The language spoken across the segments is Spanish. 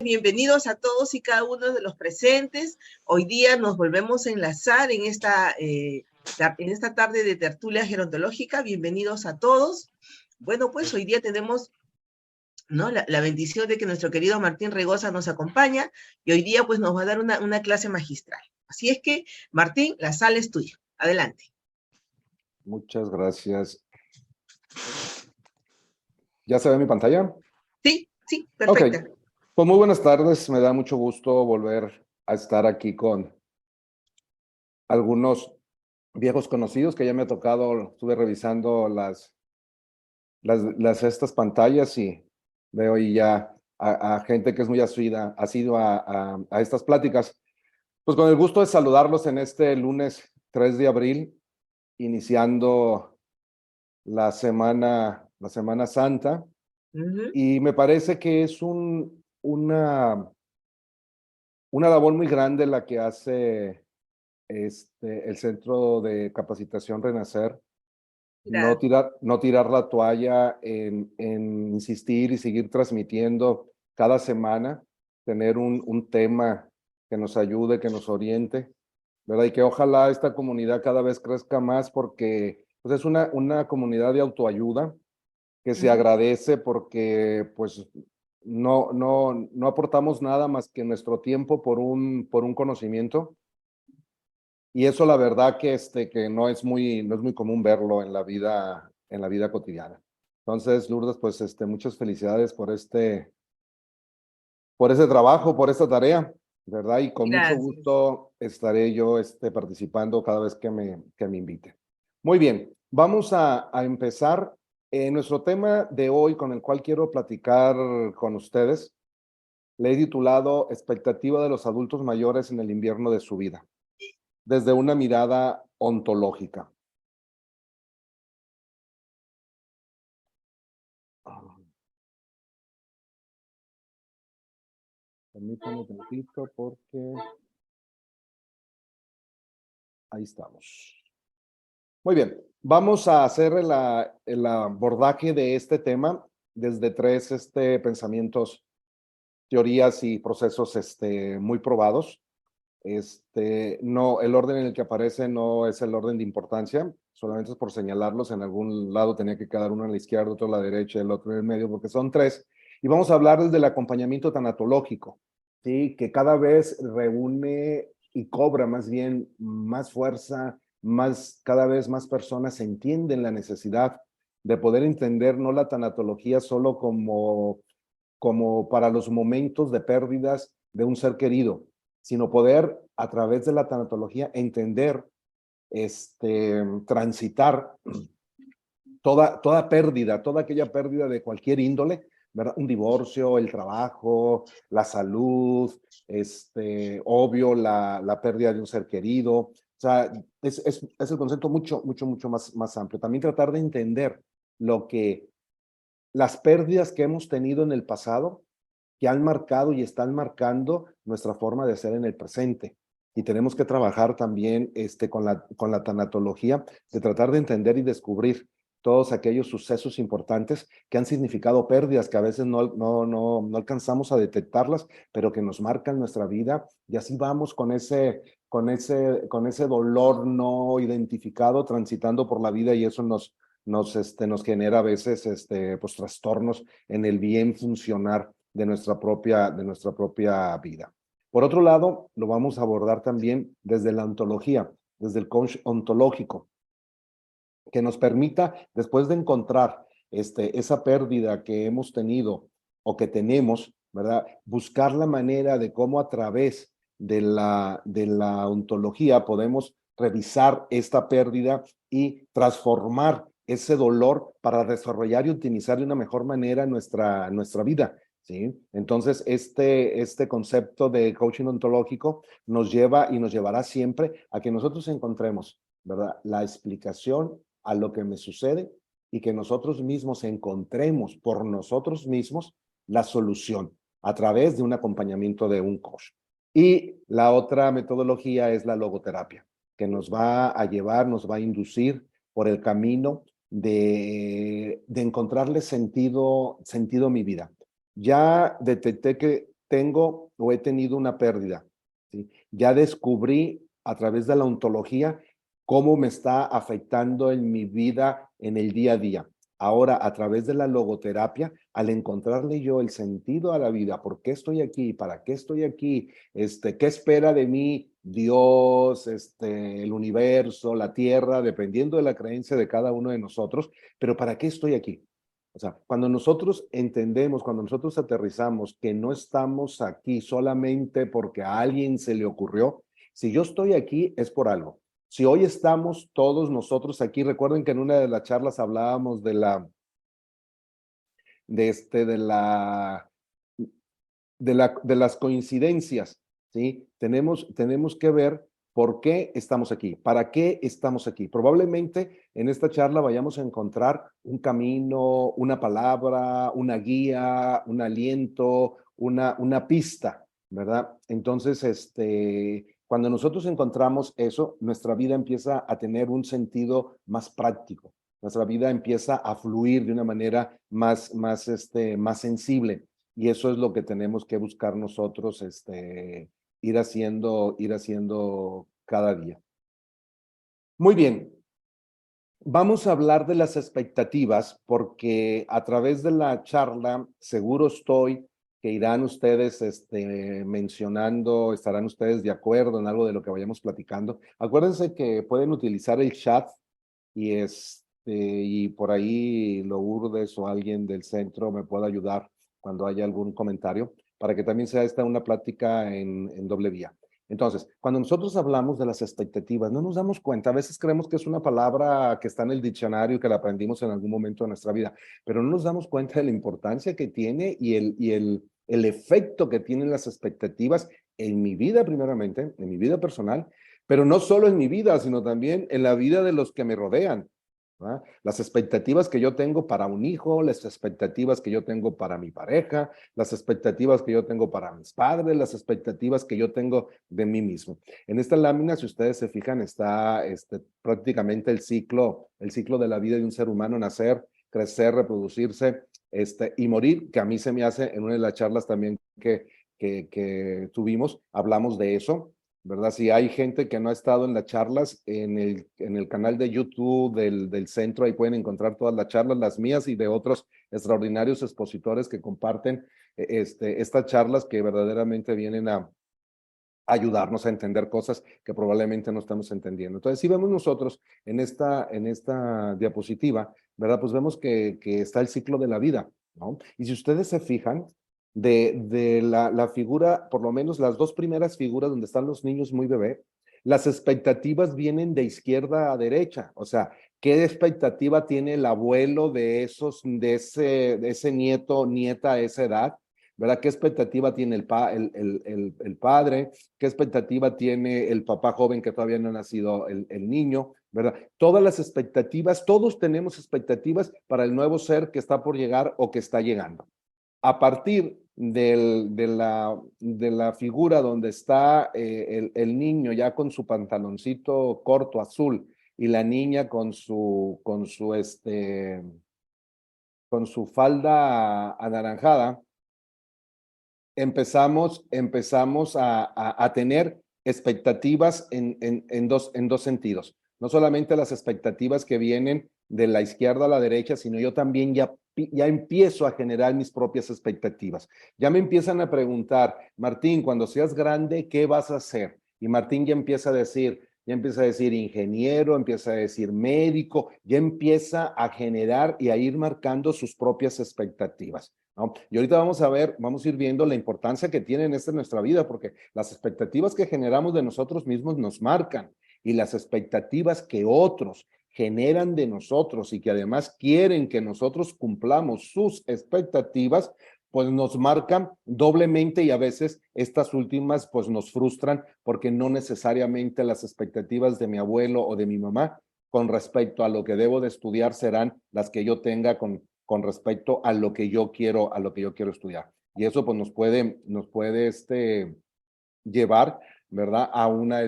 bienvenidos a todos y cada uno de los presentes. Hoy día nos volvemos a enlazar en esta tarde de tertulia gerontológica. Bienvenidos a todos. Bueno, pues hoy día tenemos, ¿no?, la bendición de que nuestro querido Martín Regosa nos acompaña y hoy día pues nos va a dar una clase magistral. Así es que, Martín, la sala es tuya. Adelante. Muchas gracias. ¿Ya se ve mi pantalla? Sí, perfecto. Okay. Pues muy buenas tardes, me da mucho gusto volver a estar aquí con algunos viejos conocidos que ya me ha tocado. Estuve revisando estas pantallas y veo ahí ya a gente que es muy asidua a estas pláticas. Pues con el gusto de saludarlos en este lunes 3 de abril, iniciando la Semana Santa. Y me parece que es una labor muy grande la que hace el Centro de Capacitación Renacer. No tirar la toalla en insistir y seguir transmitiendo cada semana, tener un tema que nos ayude, que nos oriente, ¿verdad? Y que ojalá esta comunidad cada vez crezca más porque pues, es una comunidad de autoayuda que se agradece porque pues no aportamos nada más que nuestro tiempo por un conocimiento, y eso la verdad que no es muy común verlo en la vida cotidiana. Entonces, Lourdes, pues muchas felicidades por ese trabajo, por esta tarea, ¿verdad? Y con mucho gusto estaré yo participando cada vez que me invite. Muy bien, vamos a empezar. Nuestro tema de hoy, con el cual quiero platicar con ustedes, le he titulado Expectativa de los adultos mayores en el invierno de su vida, desde una mirada ontológica. Permítanme un poquito porque ahí estamos. Muy bien, vamos a hacer el abordaje de este tema desde tres pensamientos, teorías y procesos muy probados. No, el orden en el que aparece no es el orden de importancia, solamente es por señalarlos. En algún lado tenía que quedar uno a la izquierda, otro a la derecha, el otro en el medio, porque son tres. Y vamos a hablar desde el acompañamiento tanatológico, ¿sí? Que cada vez reúne y cobra más bien más fuerza, cada vez más personas entienden la necesidad de poder entender no la tanatología solo como para los momentos de pérdidas de un ser querido, sino poder a través de la tanatología entender, transitar toda pérdida, toda aquella pérdida de cualquier índole, ¿verdad? Un divorcio, el trabajo, la salud, obvio, la pérdida de un ser querido. O sea, es el concepto mucho más amplio. También tratar de entender las pérdidas que hemos tenido en el pasado, que han marcado y están marcando nuestra forma de ser en el presente. Y tenemos que trabajar también con la tanatología, de tratar de entender y descubrir todos aquellos sucesos importantes que han significado pérdidas, que a veces no alcanzamos a detectarlas, pero que nos marcan nuestra vida, y así vamos con ese dolor no identificado transitando por la vida, y eso nos genera a veces pues trastornos en el bien funcionar de nuestra propia vida. Por otro lado, lo vamos a abordar también desde la ontología, desde el coach ontológico, que nos permita, después de encontrar esa pérdida que hemos tenido o que tenemos, ¿verdad?, buscar la manera de cómo a través de la ontología podemos revisar esta pérdida y transformar ese dolor para desarrollar y utilizar de una mejor manera nuestra vida, ¿sí? Entonces, este concepto de coaching ontológico nos lleva y nos llevará siempre a que nosotros encontremos, ¿verdad?, la explicación a lo que me sucede, y que nosotros mismos encontremos por nosotros mismos la solución a través de un acompañamiento de un coach. Y la otra metodología es la logoterapia, que nos va a llevar, nos va a inducir por el camino de encontrarle sentido a mi vida. Ya detecté que tengo o he tenido una pérdida, ¿sí? Ya descubrí a través de la ontología cómo me está afectando en mi vida en el día a día. Ahora, a través de la logoterapia, al encontrarle yo el sentido a la vida, ¿por qué estoy aquí? ¿Para qué estoy aquí? ¿Qué espera de mí Dios, el universo, la tierra, dependiendo de la creencia de cada uno de nosotros? Pero ¿para qué estoy aquí? O sea, cuando nosotros entendemos, cuando nosotros aterrizamos que no estamos aquí solamente porque a alguien se le ocurrió, si yo estoy aquí es por algo. Si hoy estamos todos nosotros aquí, recuerden que en una de las charlas hablábamos de este, de las coincidencias, ¿sí? Tenemos que ver por qué estamos aquí, para qué estamos aquí. Probablemente en esta charla vayamos a encontrar un camino, una palabra, una guía, un aliento, una pista, ¿verdad? Entonces, cuando nosotros encontramos eso, nuestra vida empieza a tener un sentido más práctico. Nuestra vida empieza a fluir de una manera más sensible. Y eso es lo que tenemos que buscar nosotros, ir haciendo cada día. Muy bien, vamos a hablar de las expectativas porque a través de la charla seguro estoy que irán ustedes mencionando, estarán ustedes de acuerdo en algo de lo que vayamos platicando. Acuérdense que pueden utilizar el chat y por ahí Lourdes o alguien del centro me pueda ayudar cuando haya algún comentario, para que también sea esta una plática en doble vía. Entonces, cuando nosotros hablamos de las expectativas, no nos damos cuenta, a veces creemos que es una palabra que está en el diccionario y que la aprendimos en algún momento de nuestra vida, pero no nos damos cuenta de la importancia que tiene y el efecto que tienen las expectativas en mi vida primeramente, en mi vida personal, pero no solo en mi vida, sino también en la vida de los que me rodean. ¿verdad? Las expectativas que yo tengo para un hijo, las expectativas que yo tengo para mi pareja, las expectativas que yo tengo para mis padres, las expectativas que yo tengo de mí mismo. En esta lámina, si ustedes se fijan, está prácticamente el ciclo de la vida de un ser humano: nacer, crecer, reproducirse y morir, que a mí se me hace en una de las charlas también que tuvimos, hablamos de eso. ¿Verdad? Si hay gente que no ha estado en las charlas, en el canal de YouTube del centro, ahí pueden encontrar todas las charlas, las mías y de otros extraordinarios expositores que comparten estas charlas que verdaderamente vienen a ayudarnos a entender cosas que probablemente no estamos entendiendo. Entonces, si vemos nosotros en esta diapositiva, ¿verdad? Pues vemos que está el ciclo de la vida, ¿no? Y si ustedes se fijan, de la figura, por lo menos las dos primeras figuras donde están los niños muy bebé, las expectativas vienen de izquierda a derecha. O sea, ¿qué expectativa tiene el abuelo de ese nieto, nieta a esa edad? ¿Verdad? ¿Qué expectativa tiene el padre? ¿Qué expectativa tiene el papá joven que todavía no ha nacido el niño? ¿Verdad? Todas las expectativas, todos tenemos expectativas para el nuevo ser que está por llegar o que está llegando. A partir de la figura donde está el niño ya con su pantaloncito corto azul y la niña con su falda anaranjada, empezamos a tener expectativas en dos sentidos. No solamente las expectativas que vienen de la izquierda a la derecha, sino yo también ya empiezo a generar mis propias expectativas. Ya me empiezan a preguntar: Martín, cuando seas grande, ¿qué vas a hacer? Y Martín ya empieza a decir ingeniero, empieza a decir médico, ya empieza a generar y a ir marcando sus propias expectativas. ¿No? Y ahorita vamos a ir viendo la importancia que tienen en nuestra vida, porque las expectativas que generamos de nosotros mismos nos marcan, y las expectativas que otros generan de nosotros y que además quieren que nosotros cumplamos sus expectativas, pues nos marcan doblemente, y a veces estas últimas pues nos frustran porque no necesariamente las expectativas de mi abuelo o de mi mamá con respecto a lo que debo de estudiar serán las que yo tenga con respecto a lo que yo quiero estudiar. Y eso pues nos puede llevar, ¿verdad? A una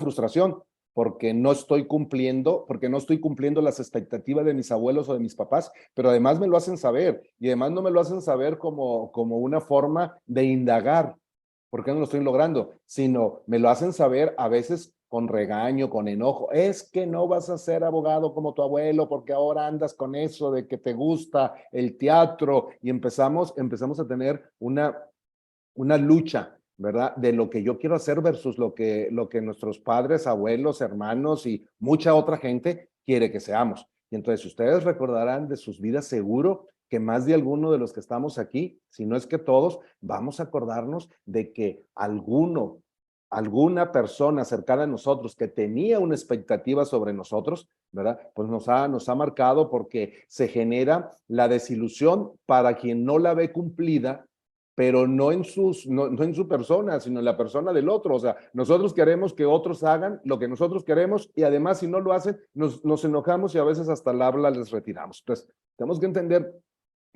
frustración, porque no estoy cumpliendo las expectativas de mis abuelos o de mis papás, pero además me lo hacen saber, y además no me lo hacen saber como una forma de indagar, ¿por qué no lo estoy logrando? Sino me lo hacen saber a veces con regaño, con enojo. Es que no vas a ser abogado como tu abuelo porque ahora andas con eso de que te gusta el teatro, y empezamos a tener una lucha, ¿verdad? De lo que yo quiero hacer versus lo que nuestros padres, abuelos, hermanos y mucha otra gente quiere que seamos. Y entonces ustedes recordarán de sus vidas seguro que más de alguno de los que estamos aquí, si no es que todos, vamos a acordarnos de que alguna persona cercana a nosotros que tenía una expectativa sobre nosotros, ¿verdad? Pues nos ha marcado, porque se genera la desilusión para quien no la ve cumplida, pero no en su persona, sino en la persona del otro. O sea, nosotros queremos que otros hagan lo que nosotros queremos, y además si no lo hacen, nos enojamos y a veces hasta la habla les retiramos. Entonces, tenemos que entender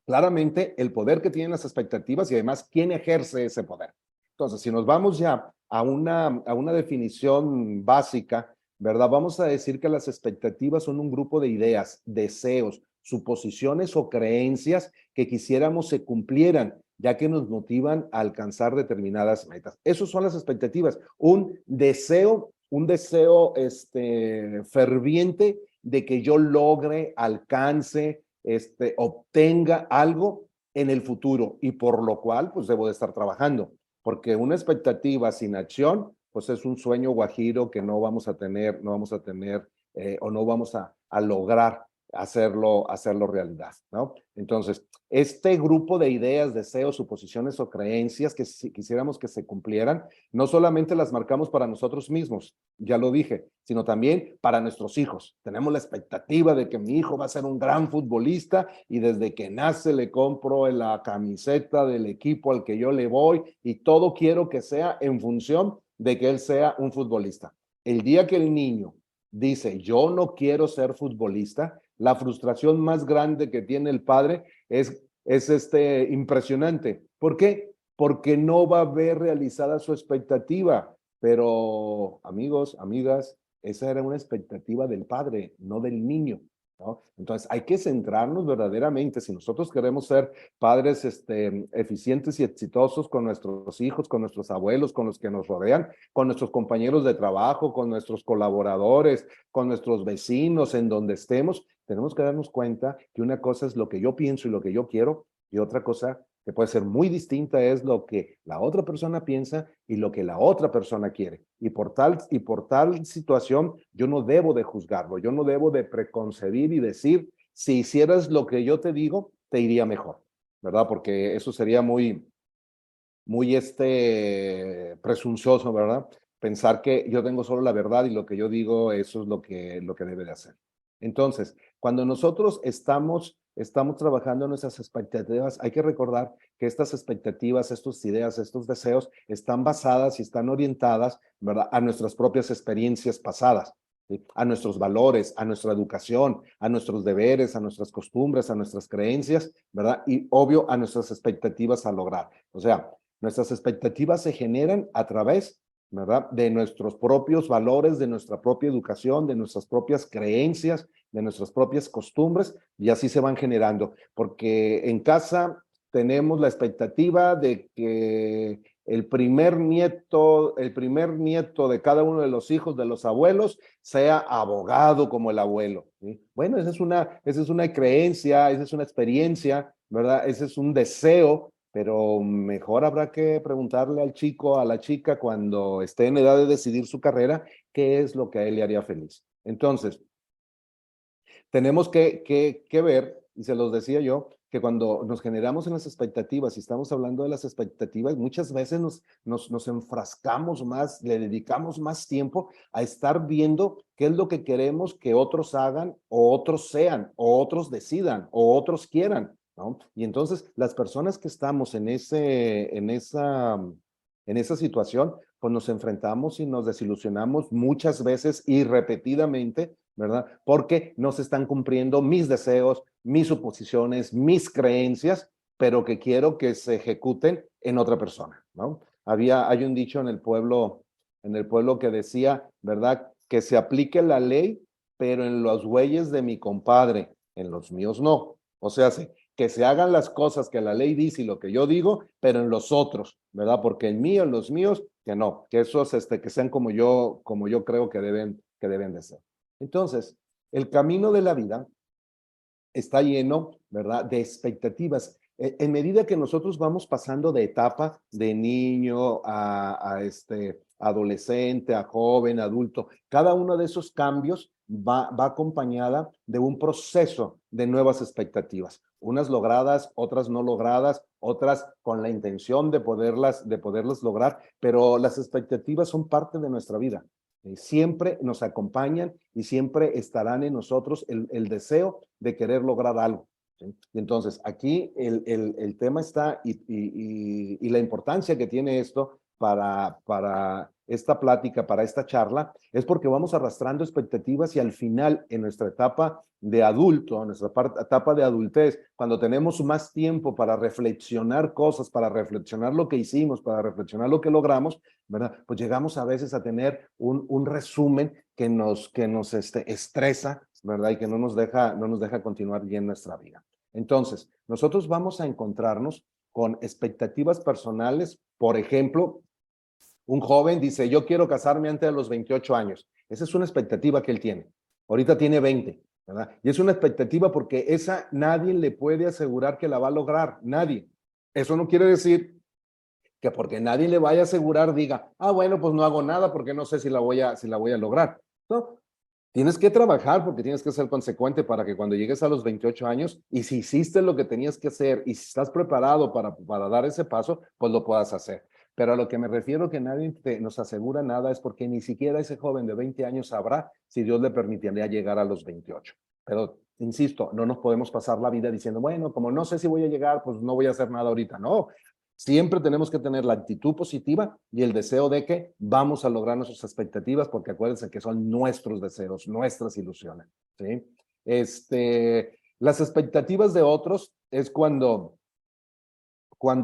claramente el poder que tienen las expectativas y además quién ejerce ese poder. Entonces, si nos vamos ya a una definición básica, ¿verdad? Vamos a decir que las expectativas son un grupo de ideas, deseos, suposiciones o creencias que quisiéramos se cumplieran, ya que nos motivan a alcanzar determinadas metas. Esas son las expectativas, un deseo ferviente de que yo logre, alcance, obtenga algo en el futuro, y por lo cual pues debo de estar trabajando, porque una expectativa sin acción pues es un sueño guajiro que no vamos a tener o no vamos a lograr hacerlo realidad, ¿no? Entonces, este grupo de ideas, deseos, suposiciones o creencias que si quisiéramos que se cumplieran, no solamente las marcamos para nosotros mismos, ya lo dije, sino también para nuestros hijos. Tenemos la expectativa de que mi hijo va a ser un gran futbolista, y desde que nace le compro la camiseta del equipo al que yo le voy, y todo quiero que sea en función de que él sea un futbolista. El día que el niño dice, yo no quiero ser futbolista, la frustración más grande que tiene el padre es impresionante. ¿Por qué? Porque no va a ver realizada su expectativa. Pero, amigos, amigas, esa era una expectativa del padre, no del niño, ¿no? Entonces, hay que centrarnos verdaderamente. Si nosotros queremos ser padres eficientes y exitosos con nuestros hijos, con nuestros abuelos, con los que nos rodean, con nuestros compañeros de trabajo, con nuestros colaboradores, con nuestros vecinos, en donde estemos, tenemos que darnos cuenta que una cosa es lo que yo pienso y lo que yo quiero, y otra cosa que puede ser muy distinta es lo que la otra persona piensa y lo que la otra persona quiere. Y por tal situación, yo no debo de juzgarlo, yo no debo de preconcebir y decir, si hicieras lo que yo te digo, te iría mejor, ¿verdad? Porque eso sería muy presuncioso, ¿verdad? Pensar que yo tengo solo la verdad y lo que yo digo, eso es lo que debe de hacer. Entonces, cuando nosotros estamos trabajando en nuestras expectativas, hay que recordar que estas expectativas, estas ideas, estos deseos están basadas y están orientadas, ¿verdad?, a nuestras propias experiencias pasadas, ¿sí?, a nuestros valores, a nuestra educación, a nuestros deberes, a nuestras costumbres, a nuestras creencias, ¿verdad? Y obvio, a nuestras expectativas a lograr. O sea, nuestras expectativas se generan a través, ¿verdad?, de nuestros propios valores, de nuestra propia educación, de nuestras propias creencias, de nuestras propias costumbres, y así se van generando. Porque en casa tenemos la expectativa de que el primer nieto de cada uno de los hijos de los abuelos sea abogado como el abuelo, ¿sí? Bueno, esa es una creencia, esa es una experiencia, ¿verdad? Ese es un deseo, pero mejor habrá que preguntarle al chico, a la chica, cuando esté en edad de decidir su carrera, qué es lo que a él le haría feliz. Entonces, tenemos que ver, y se los decía yo, que cuando nos generamos en las expectativas y estamos hablando de las expectativas, muchas veces nos enfrascamos más, le dedicamos más tiempo a estar viendo qué es lo que queremos que otros hagan, o otros sean, o otros decidan, o otros quieran, ¿no? Y entonces las personas que estamos en esa situación, pues nos enfrentamos y nos desilusionamos muchas veces y repetidamente, ¿verdad? Porque no se están cumpliendo mis deseos, mis suposiciones, mis creencias, pero que quiero que se ejecuten en otra persona, ¿no? Hay un dicho en el pueblo que decía, ¿verdad?, que se aplique la ley, pero en los güeyes de mi compadre, en los míos no. O sea, que se hagan las cosas que la ley dice y lo que yo digo, pero en los otros, ¿verdad? Porque en los míos, que no, que esos que sean como yo creo que deben de ser. Entonces, el camino de la vida está lleno, ¿verdad?, de expectativas. En medida que nosotros vamos pasando de etapa de niño a adolescente, a joven, adulto, cada uno de esos cambios va acompañada de un proceso de nuevas expectativas, unas logradas, otras no logradas, otras con la intención de poderlas lograr, pero las expectativas son parte de nuestra vida. Siempre nos acompañan y siempre estarán en nosotros el deseo de querer lograr algo. ¿Sí? Y entonces aquí el tema está y la importancia que tiene esto para esta plática, para esta charla, es porque vamos arrastrando expectativas y al final en nuestra etapa de adulto, en nuestra etapa de adultez, cuando tenemos más tiempo para reflexionar cosas, para reflexionar lo que hicimos, para reflexionar lo que logramos, ¿verdad? Pues llegamos a veces a tener un resumen que nos estresa, ¿verdad? Y que no nos deja continuar bien nuestra vida. Entonces, nosotros vamos a encontrarnos con expectativas personales. Por ejemplo, un joven dice, yo quiero casarme antes de los 28 años. Esa es una expectativa que él tiene. Ahorita tiene 20, ¿verdad? Y es una expectativa porque esa nadie le puede asegurar que la va a lograr, nadie. Eso no quiere decir que porque nadie le vaya a asegurar diga, bueno, pues no hago nada porque no sé si la voy a lograr. No, tienes que trabajar porque tienes que ser consecuente para que cuando llegues a los 28 años y si hiciste lo que tenías que hacer y si estás preparado para dar ese paso, pues lo puedas hacer. Pero a lo que me refiero que nadie nos asegura nada es porque ni siquiera ese joven de 20 años sabrá si Dios le permitiría llegar a los 28. Pero, insisto, no nos podemos pasar la vida diciendo, bueno, como no sé si voy a llegar, pues no voy a hacer nada ahorita. No, siempre tenemos que tener la actitud positiva y el deseo de que vamos a lograr nuestras expectativas, porque acuérdense que son nuestros deseos, nuestras ilusiones, ¿sí? Las expectativas de otros es cuando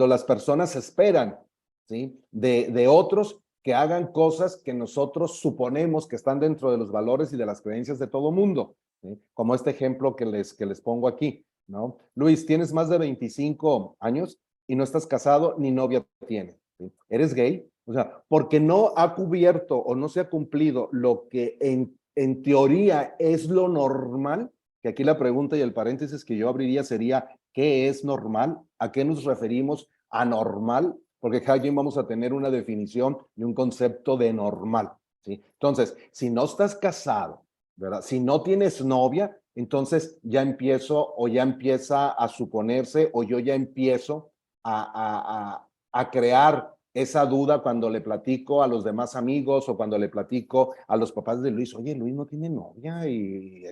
las personas esperan, ¿sí?, de otros que hagan cosas que nosotros suponemos que están dentro de los valores y de las creencias de todo mundo, ¿sí? Como este ejemplo que les pongo aquí, ¿no? Luis, tienes más de 25 años y no estás casado ni novia tienes, ¿sí? ¿Eres gay? O sea, porque no ha cubierto o no se ha cumplido lo que en teoría es lo normal, que aquí la pregunta y el paréntesis que yo abriría sería, ¿qué es normal? ¿A qué nos referimos anormal? Porque cada quien vamos a tener una definición y un concepto de normal, ¿sí? Entonces, si no estás casado, ¿verdad? Si no tienes novia, entonces ya empieza a suponerse o yo ya empiezo a crear esa duda cuando le platico a los demás amigos o cuando le platico a los papás de Luis, oye, Luis no tiene novia y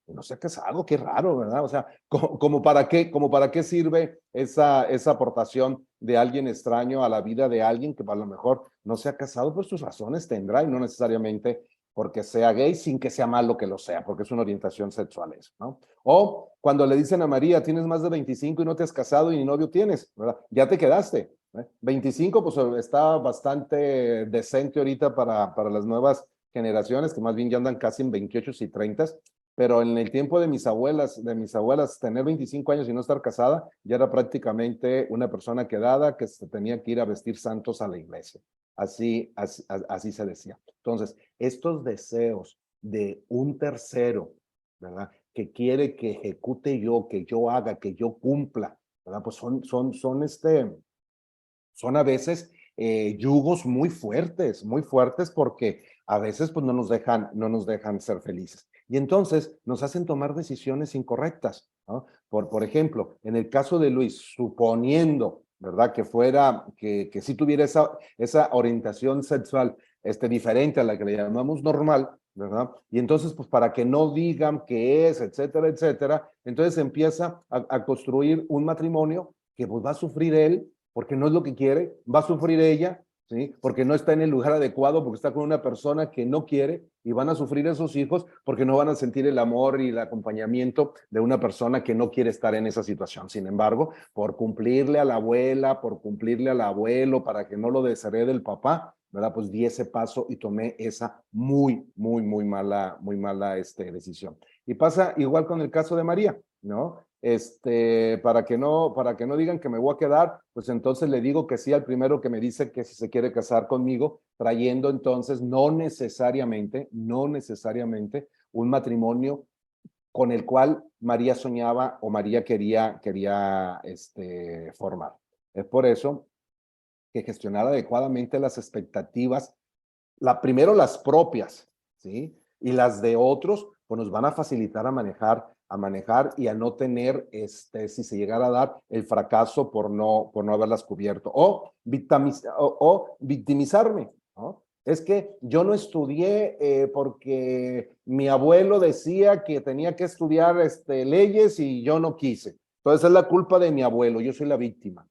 no se ha casado, qué raro, ¿verdad? O sea, como para qué sirve esa aportación de alguien extraño a la vida de alguien que a lo mejor no se ha casado, pues sus razones tendrá y no necesariamente porque sea gay, sin que sea malo que lo sea, porque es una orientación sexual eso, ¿no? O cuando le dicen a María, tienes más de 25 y no te has casado y ni novio tienes, ¿verdad? Ya te quedaste. 25, pues está bastante decente ahorita para las nuevas generaciones, que más bien ya andan casi en 28 y 30, pero en el tiempo de mis abuelas, tener 25 años y no estar casada, ya era prácticamente una persona quedada que se tenía que ir a vestir santos a la iglesia. Así se decía. Entonces, estos deseos de un tercero, ¿verdad?, que quiere que ejecute yo, que yo haga, que yo cumpla, ¿verdad? Pues son a veces yugos muy fuertes porque a veces pues no nos dejan ser felices. Y entonces nos hacen tomar decisiones incorrectas, ¿no? Por ejemplo, en el caso de Luis, suponiendo, ¿verdad?, que sí tuviera esa orientación sexual diferente a la que le llamamos normal, ¿verdad? Y entonces, pues para que no digan qué es, etcétera, etcétera, entonces empieza a construir un matrimonio que pues va a sufrir él, porque no es lo que quiere, va a sufrir ella, ¿sí?, porque no está en el lugar adecuado, porque está con una persona que no quiere, y van a sufrir esos hijos porque no van a sentir el amor y el acompañamiento de una persona que no quiere estar en esa situación. Sin embargo, por cumplirle a la abuela, por cumplirle al abuelo, para que no lo desherede el papá, ¿verdad? Pues di ese paso y tomé esa muy mala decisión. Y pasa igual con el caso de María, ¿no? Para que no digan que me voy a quedar, pues entonces le digo que sí al primero que me dice que si se quiere casar conmigo, trayendo entonces no necesariamente un matrimonio con el cual María soñaba o María quería formar. Es por eso que gestionar adecuadamente las expectativas, primero las propias, ¿sí? Y las de otros, pues nos van a facilitar a manejar y a no tener, si se llegara a dar el fracaso por no haberlas cubierto, o victimizarme, ¿no? Es que yo no estudié porque mi abuelo decía que tenía que estudiar leyes y yo no quise. Entonces es la culpa de mi abuelo, yo soy la víctima,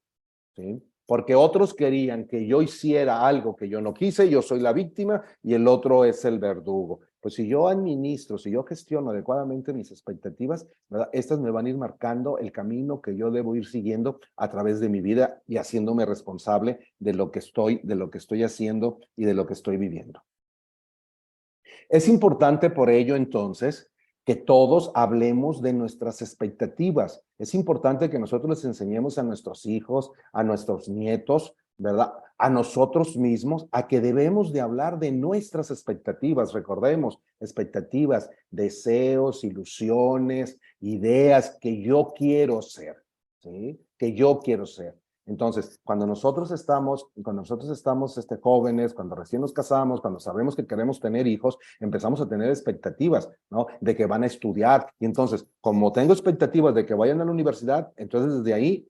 ¿sí? Porque otros querían que yo hiciera algo que yo no quise, yo soy la víctima y el otro es el verdugo. Pues si yo administro, si yo gestiono adecuadamente mis expectativas, ¿verdad? Estas me van a ir marcando el camino que yo debo ir siguiendo a través de mi vida y haciéndome responsable de lo que estoy haciendo y de lo que estoy viviendo. Es importante por ello, entonces, que todos hablemos de nuestras expectativas. Es importante que nosotros les enseñemos a nuestros hijos, a nuestros nietos, ¿verdad? A nosotros mismos, a que debemos de hablar de nuestras expectativas. Recordemos, expectativas, deseos, ilusiones, ideas que yo quiero ser, ¿sí? Que yo quiero ser. Entonces, cuando nosotros estamos jóvenes, cuando recién nos casamos, cuando sabemos que queremos tener hijos, empezamos a tener expectativas, ¿no? De que van a estudiar. Y entonces, como tengo expectativas de que vayan a la universidad, entonces desde ahí,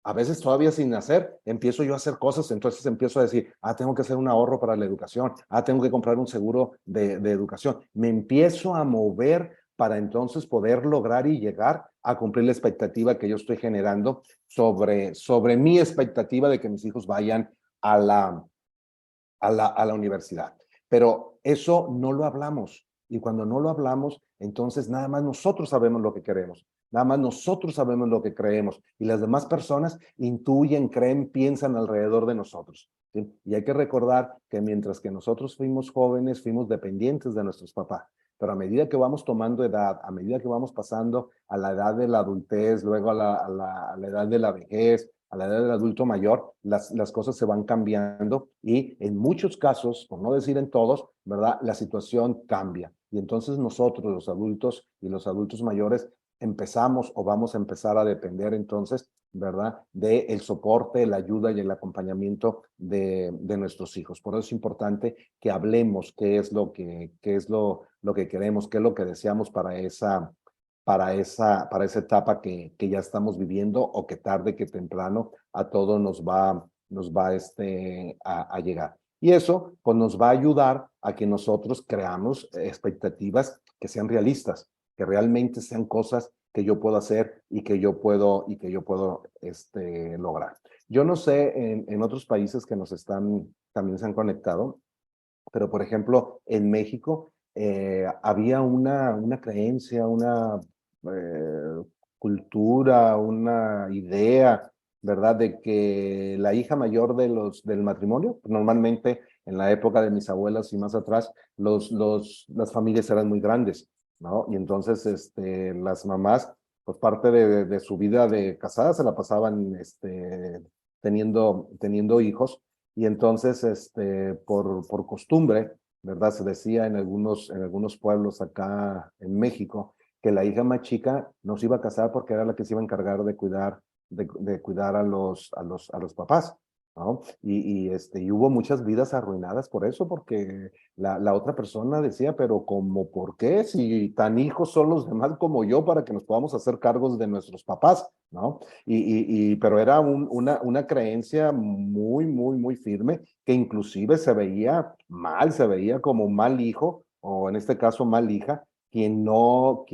a veces todavía sin nacer, empiezo yo a hacer cosas, entonces empiezo a decir, tengo que hacer un ahorro para la educación, tengo que comprar un seguro de educación. Me empiezo a mover para entonces poder lograr y llegar a cumplir la expectativa que yo estoy generando sobre mi expectativa de que mis hijos vayan a la universidad. Pero eso no lo hablamos. Y cuando no lo hablamos, entonces nada más nosotros sabemos lo que queremos. Nada más nosotros sabemos lo que creemos. Y las demás personas intuyen, creen, piensan alrededor de nosotros, ¿sí? Y hay que recordar que mientras que nosotros fuimos jóvenes, fuimos dependientes de nuestros papás. Pero a medida que vamos tomando edad, a medida que vamos pasando a la edad de la adultez, luego a la edad de la vejez, a la edad del adulto mayor, las cosas se van cambiando y en muchos casos, por no decir en todos, ¿verdad? La situación cambia. Y entonces nosotros, los adultos y los adultos mayores, empezamos o vamos a empezar a depender entonces, ¿verdad? Del soporte, la ayuda y el acompañamiento de nuestros hijos. Por eso es importante que hablemos qué es lo que queremos, qué es lo que deseamos para esa etapa que ya estamos viviendo o que tarde que temprano a todo nos va a llegar. Y eso pues nos va a ayudar a que nosotros creamos expectativas que sean realistas, que realmente sean cosas que yo puedo hacer y que yo puedo lograr. Yo no sé en otros países que también se han conectado, pero por ejemplo en México había una creencia, una cultura, una idea, ¿verdad? De que la hija mayor del matrimonio, normalmente en la época de mis abuelas y más atrás, las familias eran muy grandes, ¿no? Y entonces las mamás, pues parte de su vida de casada se la pasaban teniendo hijos, y entonces por costumbre, ¿verdad? Se decía en algunos pueblos acá en México que la hija más chica no se iba a casar porque era la que se iba a encargar de cuidar a los papás, ¿no? Y hubo muchas vidas arruinadas por eso, porque la otra persona decía, pero ¿cómo por qué? Si tan hijos son los demás como yo para que nos podamos hacer cargos de nuestros papás, ¿no? Pero era una creencia muy firme que inclusive se veía como mal hijo, o en este caso mal hija, quien no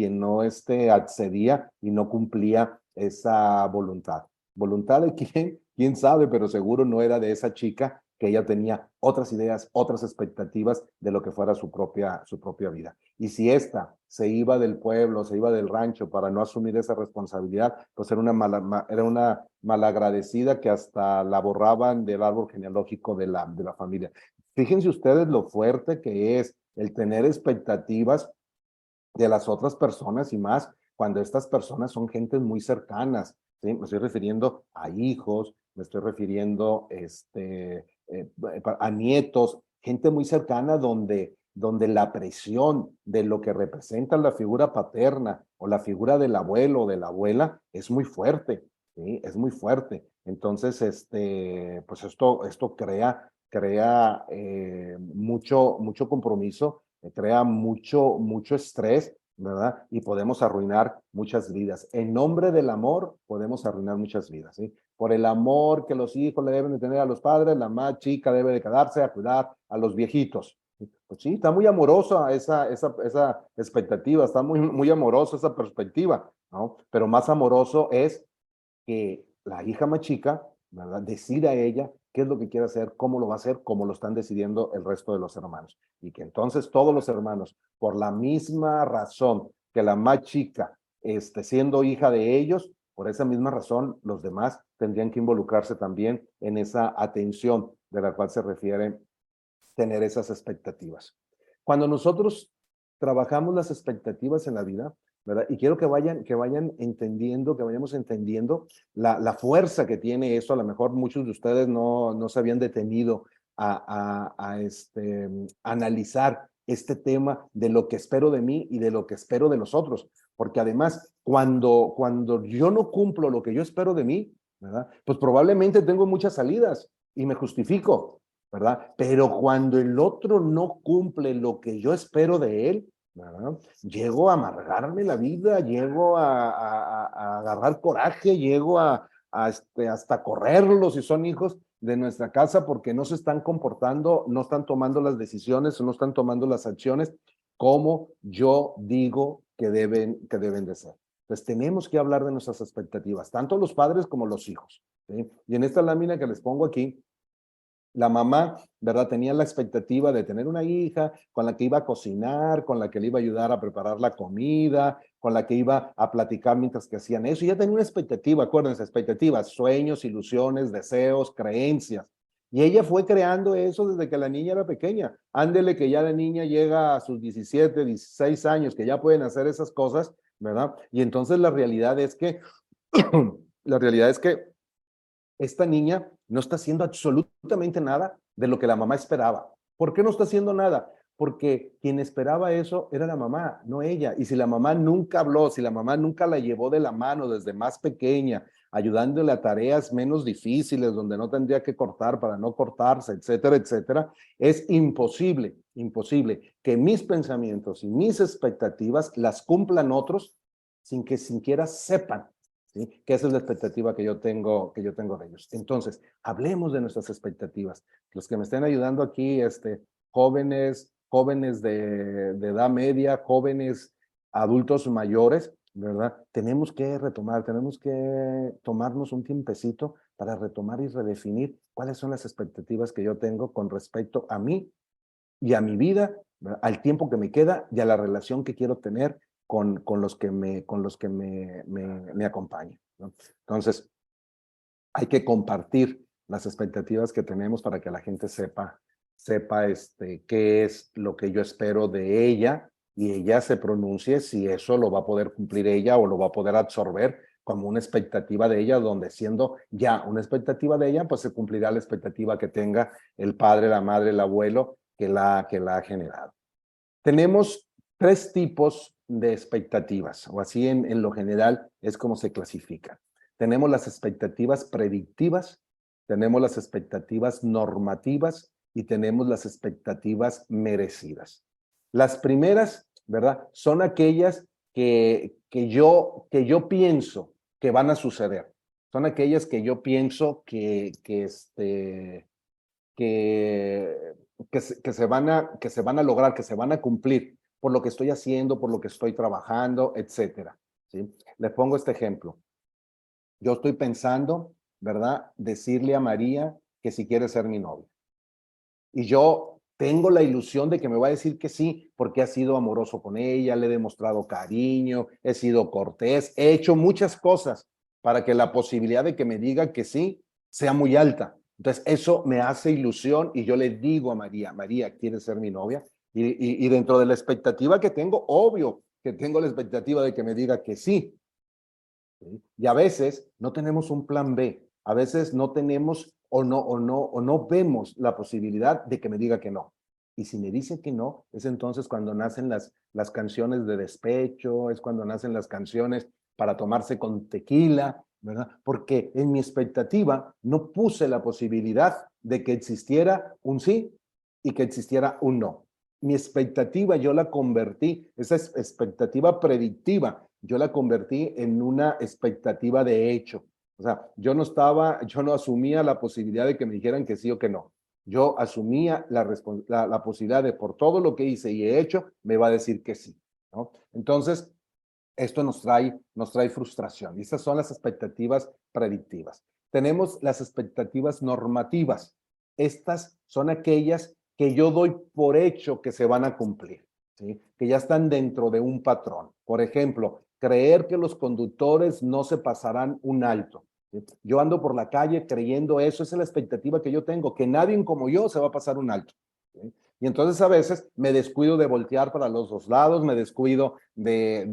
accedía y no cumplía esa voluntad. ¿Voluntad de quién? ¿Quién sabe? Pero seguro no era de esa chica, que ella tenía otras ideas, otras expectativas de lo que fuera su propia vida. Y si ésta se iba del pueblo, se iba del rancho para no asumir esa responsabilidad, pues era una malagradecida que hasta la borraban del árbol genealógico de la familia. Fíjense ustedes lo fuerte que es el tener expectativas de las otras personas y más cuando estas personas son gentes muy cercanas, ¿sí? Me estoy refiriendo a hijos, me estoy refiriendo a nietos, gente muy cercana donde la presión de lo que representa la figura paterna o la figura del abuelo o de la abuela es muy fuerte, ¿sí? Es muy fuerte. Entonces, pues esto crea mucho compromiso, crea mucho estrés, ¿verdad? Y podemos arruinar muchas vidas. En nombre del amor, podemos arruinar muchas vidas, ¿sí? Por el amor que los hijos le deben de tener a los padres, la más chica debe de quedarse a cuidar a los viejitos. Pues sí, está muy amorosa esa expectativa, está muy amorosa esa perspectiva, ¿no? Pero más amoroso es que la hija más chica, ¿verdad? Decida a ella qué es lo que quiere hacer, cómo lo va a hacer, como lo están decidiendo el resto de los hermanos. Y que entonces todos los hermanos, por la misma razón que la más chica, siendo hija de ellos, por esa misma razón, los demás tendrían que involucrarse también en esa atención de la cual se refiere tener esas expectativas. Cuando nosotros trabajamos las expectativas en la vida, ¿verdad? Y quiero que vayan entendiendo, que vayamos entendiendo la fuerza que tiene eso. A lo mejor muchos de ustedes no se habían detenido a analizar este tema de lo que espero de mí y de lo que espero de los otros. Porque además, cuando yo no cumplo lo que yo espero de mí, ¿verdad? Pues probablemente tengo muchas salidas y me justifico, ¿verdad? Pero cuando el otro no cumple lo que yo espero de él, ¿verdad? Llego a amargarme la vida, llego a agarrar coraje, llego hasta correrlos si son hijos de nuestra casa porque no se están comportando, no están tomando las decisiones, no están tomando las acciones como yo digo que deben de ser. Entonces tenemos que hablar de nuestras expectativas, tanto los padres como los hijos, ¿sí? Y en esta lámina que les pongo aquí, la mamá, ¿verdad? Tenía la expectativa de tener una hija con la que iba a cocinar, con la que le iba a ayudar a preparar la comida, con la que iba a platicar mientras que hacían eso. Y ya tenía una expectativa, acuérdense, expectativas, sueños, ilusiones, deseos, creencias. Y ella fue creando eso desde que la niña era pequeña. Ándele que ya la niña llega a sus 17, 16 años, que ya pueden hacer esas cosas, ¿verdad? Y entonces la realidad es que, la realidad es que esta niña no está haciendo absolutamente nada de lo que la mamá esperaba. ¿Por qué no está haciendo nada? Porque quien esperaba eso era la mamá, no ella. Y si la mamá nunca habló, si la mamá nunca la llevó de la mano desde más pequeña, ayudándole a tareas menos difíciles, donde no tendría que cortar para no cortarse, etcétera, etcétera, es imposible que mis pensamientos y mis expectativas las cumplan otros sin que siquiera sepan, ¿sí? Que esa es la expectativa que yo tengo de ellos. Entonces, hablemos de nuestras expectativas. Los que me estén ayudando aquí, jóvenes de edad media, jóvenes adultos mayores, ¿verdad? Tenemos que retomar, tenemos que tomarnos un tiempecito para retomar y redefinir cuáles son las expectativas que yo tengo con respecto a mí y a mi vida, ¿verdad? Al tiempo que me queda y a la relación que quiero tener con los que me acompañan, ¿no? Entonces, hay que compartir las expectativas que tenemos para que la gente sepa qué es lo que yo espero de ella y ella se pronuncie si eso lo va a poder cumplir ella o lo va a poder absorber como una expectativa de ella, donde siendo ya una expectativa de ella, pues se cumplirá la expectativa que tenga el padre, la madre, el abuelo que la ha generado. Tenemos tres tipos de expectativas, o así en lo general es como se clasifican. Tenemos las expectativas predictivas, tenemos las expectativas normativas y tenemos las expectativas merecidas. Las primeras, ¿verdad? Son aquellas que yo pienso que van a suceder. Son aquellas que yo pienso que se van a lograr, que se van a cumplir por lo que estoy haciendo, por lo que estoy trabajando, etcétera, ¿sí? Les pongo este ejemplo. Yo estoy pensando, ¿verdad? Decirle a María que si quiere ser mi novia. Y yo tengo la ilusión de que me va a decir que sí, porque ha sido amoroso con ella, le he demostrado cariño, he sido cortés, he hecho muchas cosas para que la posibilidad de que me diga que sí sea muy alta. Entonces, eso me hace ilusión y yo le digo a María, María, ¿quieres ser mi novia? Y dentro de la expectativa que tengo, obvio que tengo la expectativa de que me diga que sí. ¿Sí? Y a veces no tenemos un plan B, a veces no tenemos o no vemos la posibilidad de que me diga que no. Y si me dice que no, es entonces cuando nacen las canciones de despecho, es cuando nacen las canciones para tomarse con tequila, ¿verdad? Porque en mi expectativa no puse la posibilidad de que existiera un sí y que existiera un no. Mi expectativa yo la convertí, esa expectativa predictiva, yo la convertí en una expectativa de hecho. O sea, yo no asumía la posibilidad de que me dijeran que sí o que no. Yo asumía la posibilidad de por todo lo que hice y he hecho, me va a decir que sí, ¿no? Entonces, esto nos trae frustración. Y esas son las expectativas predictivas. Tenemos las expectativas normativas. Estas son aquellas que yo doy por hecho que se van a cumplir, ¿sí? Que ya están dentro de un patrón. Por ejemplo, creer que los conductores no se pasarán un alto. ¿Sí? Yo ando por la calle creyendo eso, esa es la expectativa que yo tengo, que nadie como yo se va a pasar un alto. ¿Sí? Y entonces a veces me descuido de voltear para los dos lados, me descuido de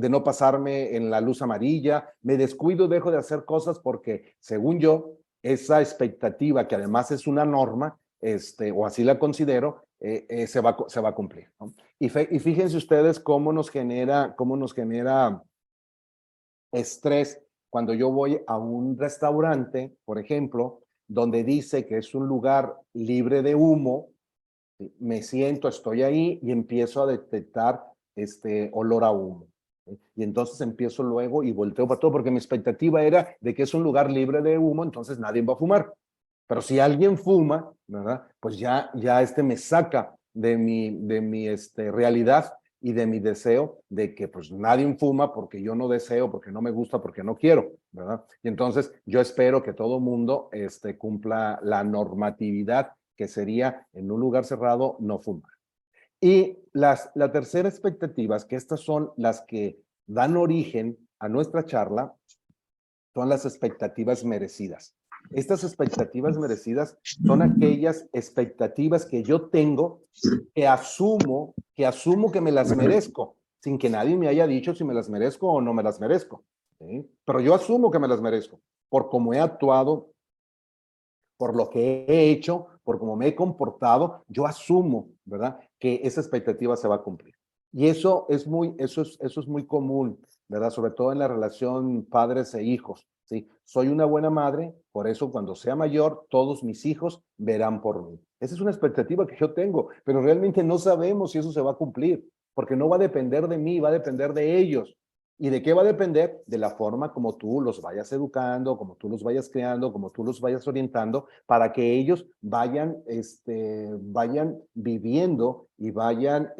no pasarme en la luz amarilla, me descuido, dejo de hacer cosas porque, según yo, esa expectativa, que además es una norma, o así la considero, se va a cumplir, ¿no? Y fíjense ustedes cómo nos genera estrés cuando yo voy a un restaurante, por ejemplo, donde dice que es un lugar libre de humo. ¿Sí? Me siento, estoy ahí y empiezo a detectar este olor a humo. ¿Sí? Y entonces empiezo luego y volteo para todo, porque mi expectativa era de que es un lugar libre de humo, entonces nadie va a fumar. Pero si alguien fuma, ¿verdad? Pues ya me saca de mi realidad y de mi deseo de que pues nadie fuma porque yo no deseo, porque no me gusta, porque no quiero, ¿verdad? Y entonces yo espero que todo mundo cumpla la normatividad que sería en un lugar cerrado no fumar. Y la tercera expectativa, que estas son las que dan origen a nuestra charla, son las expectativas merecidas. Estas expectativas merecidas son aquellas expectativas que yo tengo que asumo que me las merezco, sin que nadie me haya dicho si me las merezco o no me las merezco. ¿Sí? Pero yo asumo que me las merezco por cómo he actuado, por lo que he hecho, por cómo me he comportado, yo asumo, ¿verdad? Que esa expectativa se va a cumplir. Y eso es muy común, ¿verdad? Sobre todo en la relación padres e hijos, ¿sí? Soy una buena madre, por eso cuando sea mayor, todos mis hijos verán por mí. Esa es una expectativa que yo tengo, pero realmente no sabemos si eso se va a cumplir, porque no va a depender de mí, va a depender de ellos. ¿Y de qué va a depender? De la forma como tú los vayas educando, como tú los vayas creando, como tú los vayas orientando, para que ellos vayan viviendo y vayan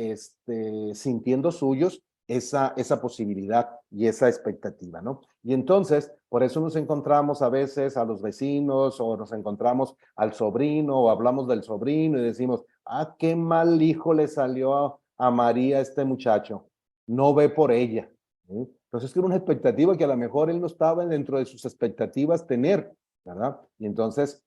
sintiendo suyos esa posibilidad y esa expectativa, ¿no? Y entonces, por eso nos encontramos a veces a los vecinos o nos encontramos al sobrino o hablamos del sobrino y decimos, ah, qué mal hijo le salió a María este muchacho, no ve por ella. ¿Sí? Entonces, era una expectativa que a lo mejor él no estaba dentro de sus expectativas tener, ¿verdad? Y entonces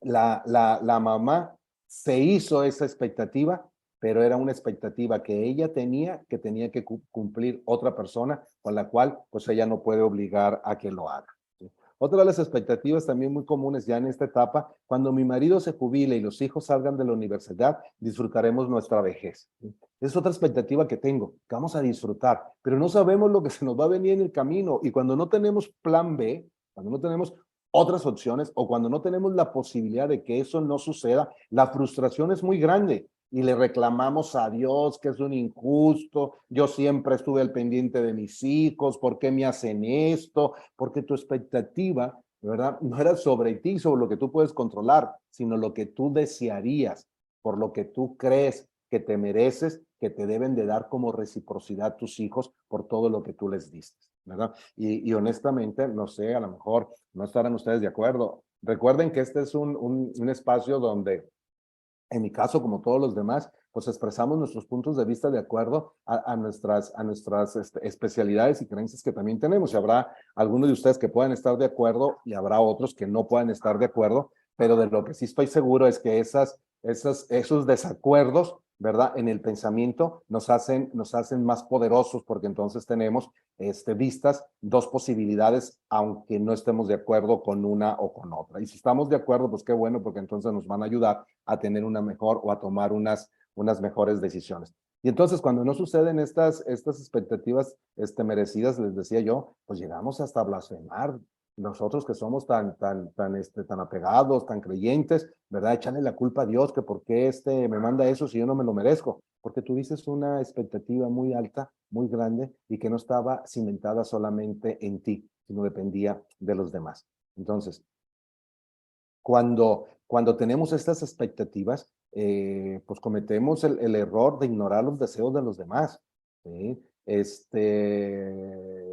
la mamá se hizo esa expectativa, pero era una expectativa que ella tenía que cumplir otra persona con la cual pues ella no puede obligar a que lo haga. ¿Sí? Otra de las expectativas también muy comunes ya en esta etapa, cuando mi marido se jubile y los hijos salgan de la universidad, disfrutaremos nuestra vejez. ¿Sí? Es otra expectativa que tengo, que vamos a disfrutar, pero no sabemos lo que se nos va a venir en el camino y cuando no tenemos plan B, cuando no tenemos otras opciones o cuando no tenemos la posibilidad de que eso no suceda, la frustración es muy grande y le reclamamos a Dios que es un injusto, yo siempre estuve al pendiente de mis hijos, ¿por qué me hacen esto? Porque tu expectativa, ¿verdad? No era sobre ti, sobre lo que tú puedes controlar, sino lo que tú desearías, por lo que tú crees que te mereces, que te deben de dar como reciprocidad tus hijos por todo lo que tú les diste, ¿verdad? Y honestamente, no sé, a lo mejor no estarán ustedes de acuerdo. Recuerden que este es un espacio donde En mi caso, como todos los demás, pues expresamos nuestros puntos de vista de acuerdo a nuestras especialidades y creencias que también tenemos. Y habrá algunos de ustedes que puedan estar de acuerdo y habrá otros que no puedan estar de acuerdo, pero de lo que sí estoy seguro es que esos desacuerdos, ¿verdad? En el pensamiento nos hacen más poderosos porque entonces tenemos vistas dos posibilidades, aunque no estemos de acuerdo con una o con otra. Y si estamos de acuerdo, pues qué bueno, porque entonces nos van a ayudar a tener una mejor o a tomar unas mejores decisiones. Y entonces cuando no suceden estas expectativas merecidas, les decía yo, pues llegamos hasta blasfemar. Nosotros que somos tan apegados, tan creyentes, ¿verdad? Echarle la culpa a Dios, que por qué me manda eso si yo no me lo merezco. Porque tuviste una expectativa muy alta, muy grande, y que no estaba cimentada solamente en ti, sino dependía de los demás. Entonces, cuando tenemos estas expectativas, pues cometemos el error de ignorar los deseos de los demás, ¿sí?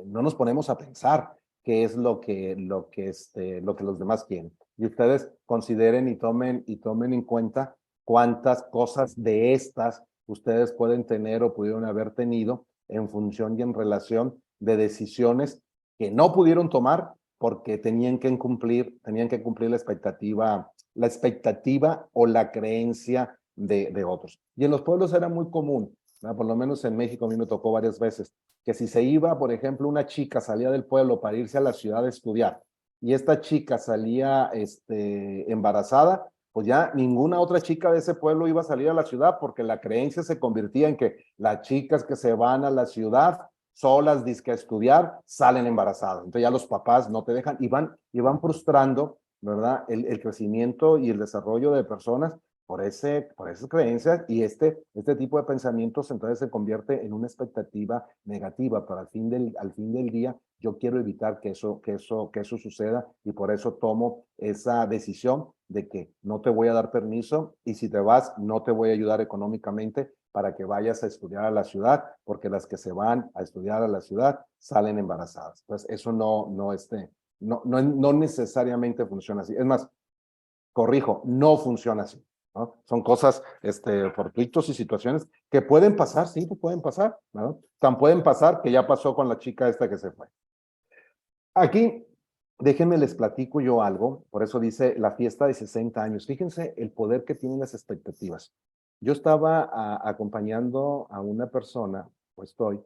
No nos ponemos a pensar qué es lo que los demás quieren. Y ustedes consideren y tomen en cuenta cuántas cosas de estas ustedes pueden tener o pudieron haber tenido en función y en relación de decisiones que no pudieron tomar porque tenían que cumplir la expectativa o la creencia de otros. Y en los pueblos era muy común, ¿no? Por lo menos en México a mí me tocó varias veces, que si se iba, por ejemplo, una chica salía del pueblo para irse a la ciudad a estudiar, y esta chica salía embarazada, pues ya ninguna otra chica de ese pueblo iba a salir a la ciudad, porque la creencia se convertía en que las chicas que se van a la ciudad solas, dizque a estudiar, salen embarazadas. Entonces ya los papás no te dejan y van frustrando, ¿verdad? El crecimiento y el desarrollo de personas por esas creencias, y este tipo de pensamientos entonces se convierte en una expectativa negativa, pero al fin del día yo quiero evitar que eso suceda, y por eso tomo esa decisión de que no te voy a dar permiso, y si te vas no te voy a ayudar económicamente para que vayas a estudiar a la ciudad, porque las que se van a estudiar a la ciudad salen embarazadas. Pues eso no necesariamente funciona así. Es más, corrijo, no funciona así, ¿no? Son cosas fortuitos y situaciones que pueden pasar, sí, pueden pasar, ¿no? Tan pueden pasar que ya pasó con la chica esta que se fue. Aquí, déjenme les platico yo algo, por eso dice la fiesta de 60 años. Fíjense el poder que tienen las expectativas. Yo estaba acompañando a una persona, o estoy,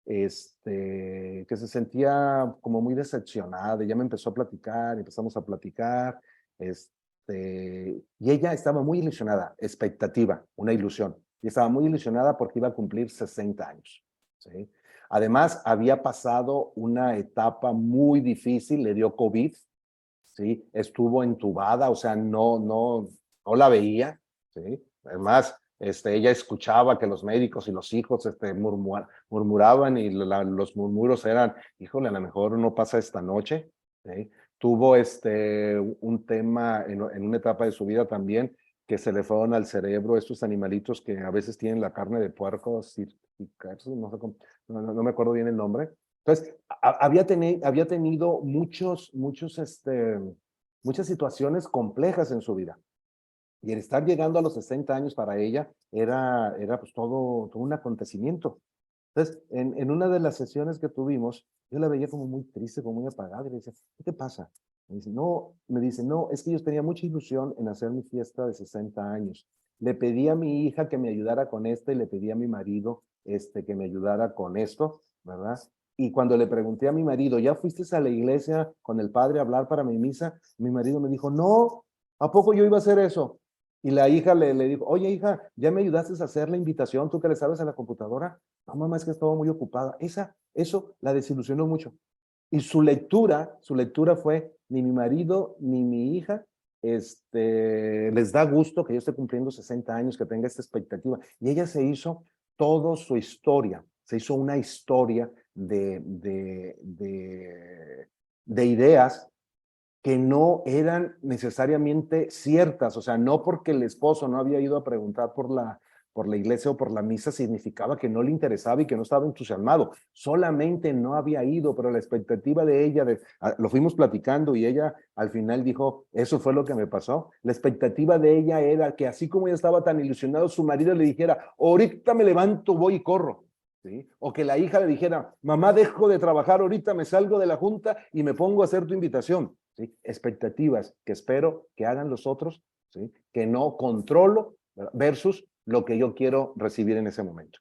que se sentía como muy decepcionada. Ya me empezó a platicar, empezamos a platicar, y ella estaba muy ilusionada, expectativa, una ilusión, y estaba muy ilusionada porque iba a cumplir 60 años, ¿sí? Además, había pasado una etapa muy difícil, le dio COVID, ¿sí? Estuvo entubada, o sea, no la veía, ¿sí? Además, ella escuchaba que los médicos y los hijos murmuraban, y los murmuros eran, híjole, a lo mejor no pasa esta noche, ¿sí? Tuvo un tema en una etapa de su vida también, que se le fueron al cerebro estos animalitos que a veces tienen la carne de puerco, no sé cómo, no me acuerdo bien el nombre. Entonces, había tenido muchas situaciones complejas en su vida. Y el estar llegando a los 60 años para ella era pues todo un acontecimiento. Entonces, en una de las sesiones que tuvimos, yo la veía como muy triste, como muy apagada, y le decía, ¿qué te pasa? Me dice, no, es que yo tenía mucha ilusión en hacer mi fiesta de 60 años. Le pedí a mi hija que me ayudara con esto, y le pedí a mi marido que me ayudara con esto, ¿verdad? Y cuando le pregunté a mi marido, ¿ya fuiste a la iglesia con el padre a hablar para mi misa? Mi marido me dijo, no, ¿a poco yo iba a hacer eso? Y la hija le dijo, oye hija, ¿ya me ayudaste a hacer la invitación, tú que le sabes a la computadora? No, mamá, es que estaba muy ocupada. Eso la desilusionó mucho. Y su lectura fue, ni mi marido ni mi hija les da gusto que yo esté cumpliendo 60 años, que tenga esta expectativa. Y ella se hizo toda su historia, se hizo una historia de ideas que no eran necesariamente ciertas, o sea, no porque el esposo no había ido a preguntar por por la iglesia o por la misa significaba que no le interesaba y que no estaba entusiasmado. Solamente no había ido, pero la expectativa de ella, lo fuimos platicando y ella al final dijo, eso fue lo que me pasó. La expectativa de ella era que así como ella estaba tan ilusionado, su marido le dijera, ahorita me levanto, voy y corro. ¿Sí? O que la hija le dijera, mamá, dejo de trabajar, ahorita me salgo de la junta y me pongo a hacer tu invitación. ¿Sí? Expectativas que espero que hagan los otros, ¿sí? Que no controlo, ¿verdad? Versus lo que yo quiero recibir en ese momento.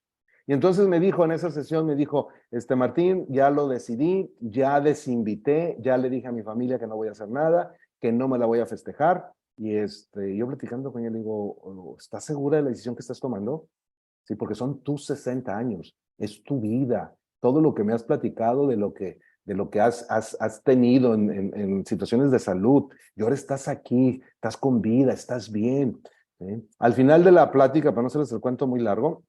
Y entonces me dijo en esa sesión, me dijo, Martín, ya lo decidí, ya desinvité, ya le dije a mi familia que no voy a hacer nada, que no me la voy a festejar. Y yo platicando con ella le digo, ¿estás segura de la decisión que estás tomando? Sí, porque son tus 60 años, es tu vida, todo lo que me has platicado de lo que has tenido en situaciones de salud, y ahora estás aquí, estás con vida, estás bien. ¿Sí? Al final de la plática, para no hacerles el cuento muy largo,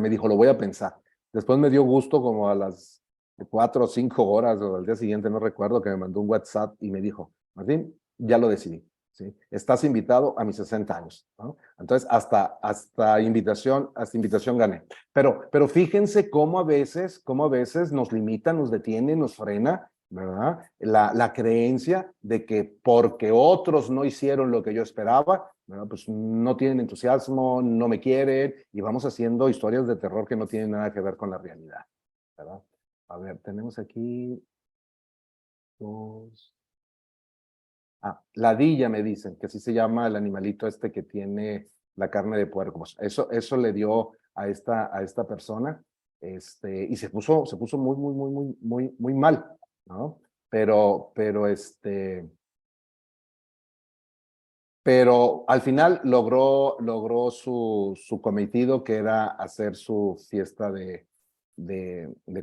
me dijo, lo voy a pensar. Después me dio gusto como a las 4 o 5 horas o al día siguiente, no recuerdo, que me mandó un WhatsApp y me dijo, Martín, ya lo decidí. ¿Sí? Estás invitado a mis 60 años. ¿No? Entonces, hasta invitación gané. Pero fíjense cómo a veces nos limita, nos detiene, nos frena, ¿verdad? La creencia de que porque otros no hicieron lo que yo esperaba, ¿verdad? Pues no tienen entusiasmo, no me quieren, y vamos haciendo historias de terror que no tienen nada que ver con la realidad, ¿verdad? A ver, tenemos aquí dos. Ladilla me dicen, que así se llama el animalito que tiene la carne de puerco. Pues eso le dio a esta persona, y se puso muy mal, ¿no? Pero al final logró su cometido, que era hacer su fiesta de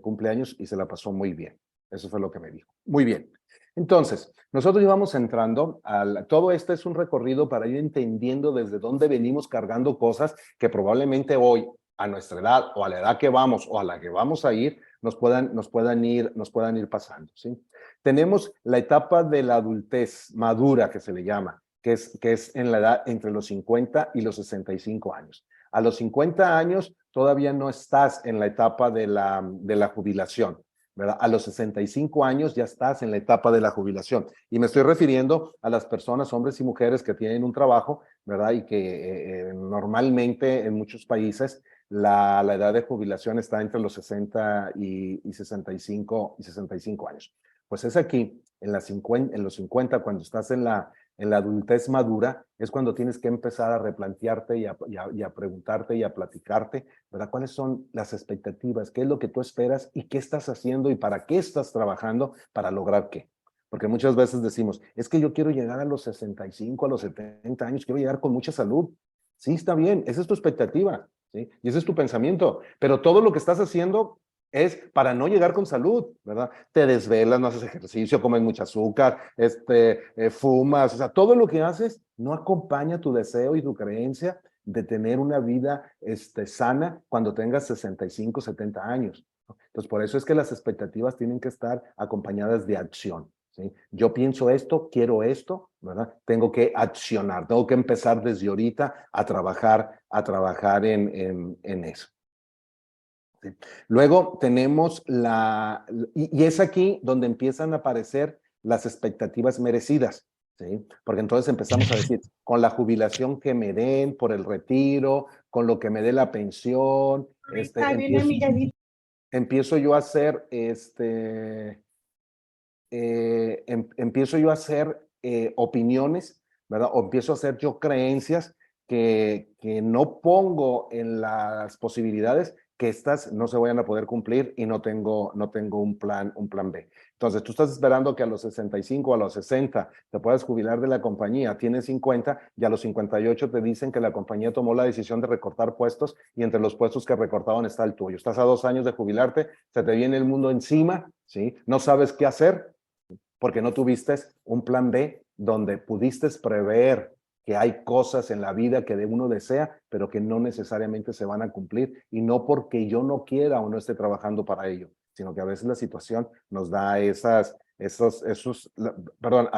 cumpleaños, y se la pasó muy bien. Eso fue lo que me dijo. Muy bien. Entonces, nosotros íbamos entrando todo esto es un recorrido para ir entendiendo desde dónde venimos cargando cosas que probablemente hoy, a nuestra edad, o a la edad que vamos, o a la que vamos a ir, nos puedan ir pasando, ¿sí? Tenemos la etapa de la adultez madura, que se le llama, que es en la edad entre los 50 y los 65 años. A los 50 años todavía no estás en la etapa de la jubilación, ¿verdad? A los 65 años ya estás en la etapa de la jubilación. Y me estoy refiriendo a las personas, hombres y mujeres, que tienen un trabajo, ¿verdad? Y que normalmente en muchos países la edad de jubilación está entre los 60 y 65 años. Pues es aquí, en los 50, cuando estás en la adultez madura, es cuando tienes que empezar a replantearte y a preguntarte y a platicarte, ¿verdad? ¿Cuáles son las expectativas? ¿Qué es lo que tú esperas y qué estás haciendo y para qué estás trabajando para lograr qué? Porque muchas veces decimos, es que yo quiero llegar a los 65, a los 70 años, quiero llegar con mucha salud. Sí, está bien, esa es tu expectativa, ¿sí? Y ese es tu pensamiento, pero todo lo que estás haciendo es para no llegar con salud, ¿verdad? Te desvelas, no haces ejercicio, comes mucho azúcar, fumas, o sea, todo lo que haces no acompaña tu deseo y tu creencia de tener una vida sana cuando tengas 65, 70 años. ¿No? Entonces, por eso es que las expectativas tienen que estar acompañadas de acción. ¿Sí? Yo pienso esto, quiero esto, ¿verdad? Tengo que accionar, tengo que empezar desde ahorita a trabajar en eso. ¿Sí? Luego tenemos y es aquí donde empiezan a aparecer las expectativas merecidas, ¿sí? Porque entonces empezamos a decir, con la jubilación que me den, por el retiro, con lo que me dé la pensión, empiezo yo a hacer, empiezo yo a hacer opiniones, ¿verdad? O empiezo a hacer yo creencias que no pongo en las posibilidades que estas no se vayan a poder cumplir, y no tengo un plan B. Entonces, tú estás esperando que a los 65 o a los 60 te puedas jubilar de la compañía, tienes 50 y a los 58 te dicen que la compañía tomó la decisión de recortar puestos, y entre los puestos que recortaban está el tuyo. Estás a 2 años de jubilarte, se te viene el mundo encima, ¿sí? No sabes qué hacer, porque no tuviste un plan B donde pudiste prever que hay cosas en la vida que uno desea, pero que no necesariamente se van a cumplir, y no porque yo no quiera o no esté trabajando para ello, sino que a veces la situación nos da a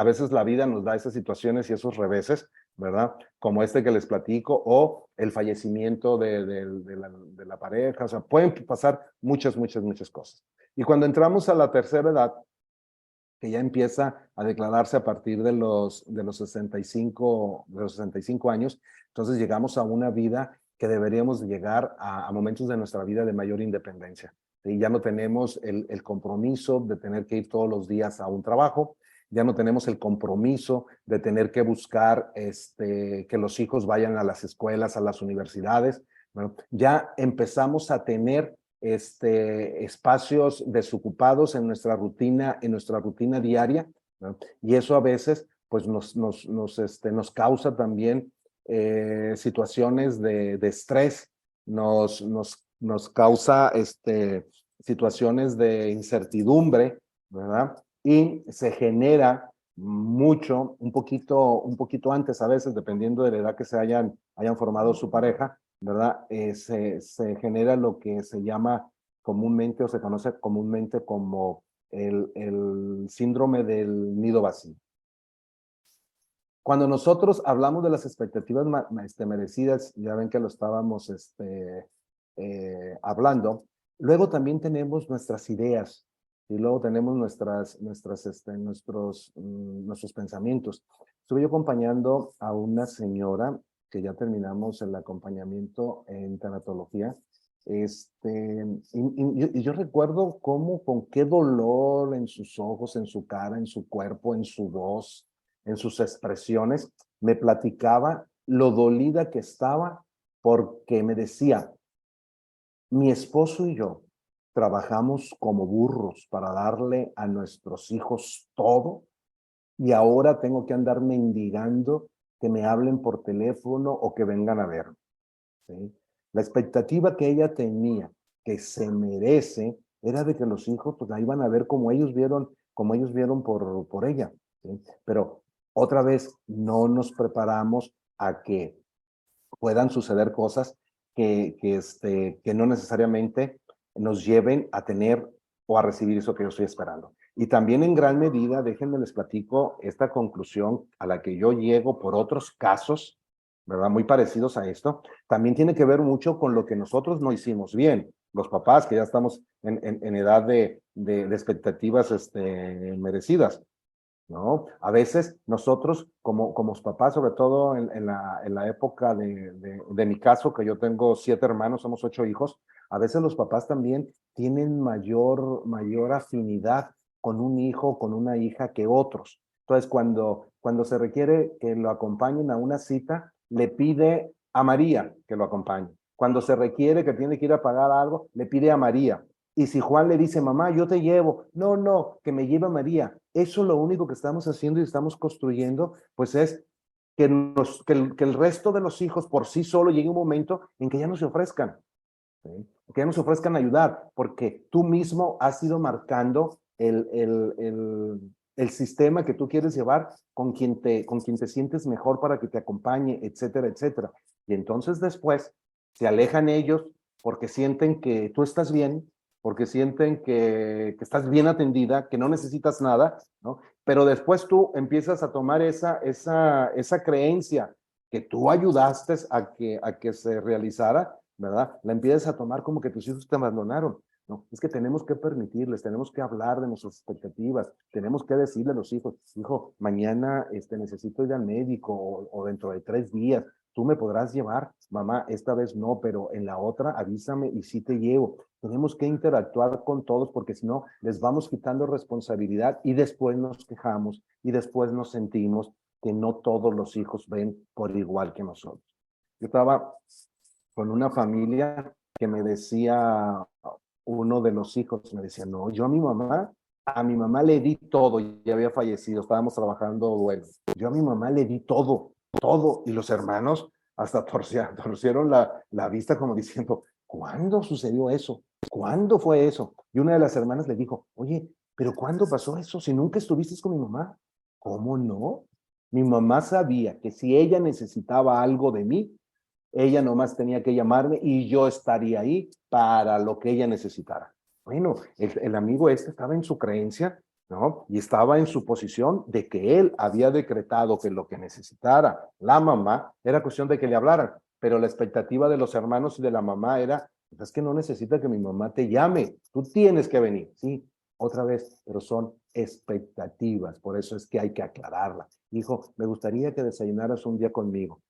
veces la vida nos da esas situaciones y esos reveses, ¿verdad? Como este que les platico, o el fallecimiento de la pareja. O sea, pueden pasar muchas, muchas, muchas cosas. Y cuando entramos a la tercera edad, que ya empieza a declararse a partir de los 65 años, entonces llegamos a una vida que deberíamos llegar a momentos de nuestra vida de mayor independencia. ¿Sí? Ya no tenemos el compromiso de tener que ir todos los días a un trabajo, ya no tenemos el compromiso de tener que buscar que los hijos vayan a las escuelas, a las universidades. Bueno, ya empezamos a tener espacios desocupados en nuestra rutina diaria, ¿no? Y eso a veces pues nos causa también situaciones de estrés, nos causa situaciones de incertidumbre, ¿verdad? Y se genera un poquito antes a veces, dependiendo de la edad que hayan formado su pareja, ¿verdad? Se genera lo que se llama comúnmente o se conoce comúnmente como el síndrome del nido vacío. Cuando nosotros hablamos de las expectativas merecidas, ya ven que lo estábamos hablando, luego también tenemos nuestras ideas y luego tenemos nuestros pensamientos. Estuve yo acompañando a una señora que ya terminamos el acompañamiento en tanatología, y yo recuerdo con qué dolor en sus ojos, en su cara, en su cuerpo, en su voz, en sus expresiones, me platicaba lo dolida que estaba porque me decía, mi esposo y yo trabajamos como burros para darle a nuestros hijos todo y ahora tengo que andar mendigando que me hablen por teléfono o que vengan a verme. ¿Sí? La expectativa que ella tenía, que se merece, era de que los hijos pues la iban a ver como ellos vieron por ella. ¿Sí? Pero otra vez no nos preparamos a que puedan suceder cosas que no necesariamente nos lleven a tener o a recibir eso que yo estoy esperando. Y también en gran medida, déjenme les platico esta conclusión a la que yo llego por otros casos, ¿verdad? Muy parecidos a esto, también tiene que ver mucho con lo que nosotros no hicimos bien. Los papás que ya estamos en edad de expectativas merecidas. ¿No? A veces nosotros, como papás, sobre todo en la época de mi caso, que yo tengo 7 hermanos, somos 8 hijos, a veces los papás también tienen mayor afinidad con un hijo, con una hija que otros. Entonces, cuando se requiere que lo acompañen a una cita, le pide a María que lo acompañe. Cuando se requiere que tiene que ir a pagar algo, le pide a María. Y si Juan le dice, mamá, yo te llevo, no, que me lleve María. Eso lo único que estamos haciendo y estamos construyendo, pues es que el resto de los hijos por sí solo llegue un momento en que ya no se ofrezcan, ¿sí? Que ya no se ofrezcan a ayudar, porque tú mismo has ido marcando el sistema que tú quieres llevar con quien te sientes mejor para que te acompañe, etcétera, etcétera. Y entonces después se alejan ellos porque sienten que tú estás bien, porque sienten que estás bien atendida, que no necesitas nada, ¿no? Pero después tú empiezas a tomar esa creencia que tú ayudaste a que se realizara, ¿verdad? La empiezas a tomar como que tus hijos te abandonaron. No, es que tenemos que permitirles, tenemos que hablar de nuestras expectativas, tenemos que decirle a los hijos, hijo, mañana necesito ir al médico o dentro de 3 días, tú me podrás llevar, mamá, esta vez no, pero en la otra avísame y sí te llevo. Tenemos que interactuar con todos porque si no, les vamos quitando responsabilidad y después nos quejamos y después nos sentimos que no todos los hijos ven por igual que nosotros. Yo estaba con una familia que me decía, uno de los hijos me decía, no, yo a mi mamá le di todo, ya había fallecido, estábamos trabajando duelo. Yo a mi mamá le di todo, y los hermanos hasta torcieron la vista como diciendo, ¿cuándo sucedió eso? ¿Cuándo fue eso? Y una de las hermanas le dijo, oye, ¿pero cuándo pasó eso? Si nunca estuviste con mi mamá. ¿Cómo no? Mi mamá sabía que si ella necesitaba algo de mí, ella nomás tenía que llamarme y yo estaría ahí para lo que ella necesitara. Bueno, el amigo estaba en su creencia ¿no? Y estaba en su posición de que él había decretado que lo que necesitara la mamá era cuestión de que le hablaran, pero la expectativa de los hermanos y de la mamá era, pues es que no necesita que mi mamá te llame, tú tienes que venir, sí, otra vez, pero son expectativas, por eso es que hay que aclararla. Hijo, me gustaría que desayunaras un día conmigo.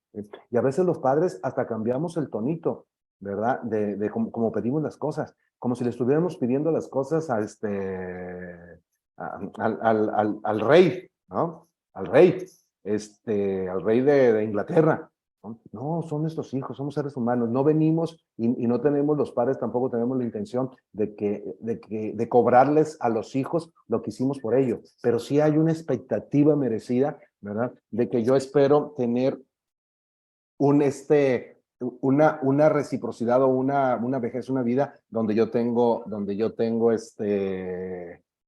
Y a veces los padres hasta cambiamos el tonito, ¿verdad? De como pedimos las cosas, como si le estuviéramos pidiendo las cosas a al rey, ¿no? Al rey, al rey de Inglaterra. ¿No? No, son nuestros hijos, somos seres humanos, no venimos y no tenemos, los padres tampoco tenemos la intención de cobrarles a los hijos lo que hicimos por ellos, pero sí hay una expectativa merecida, ¿verdad? De que yo espero tener un una reciprocidad o una vejez, una vida donde yo tengo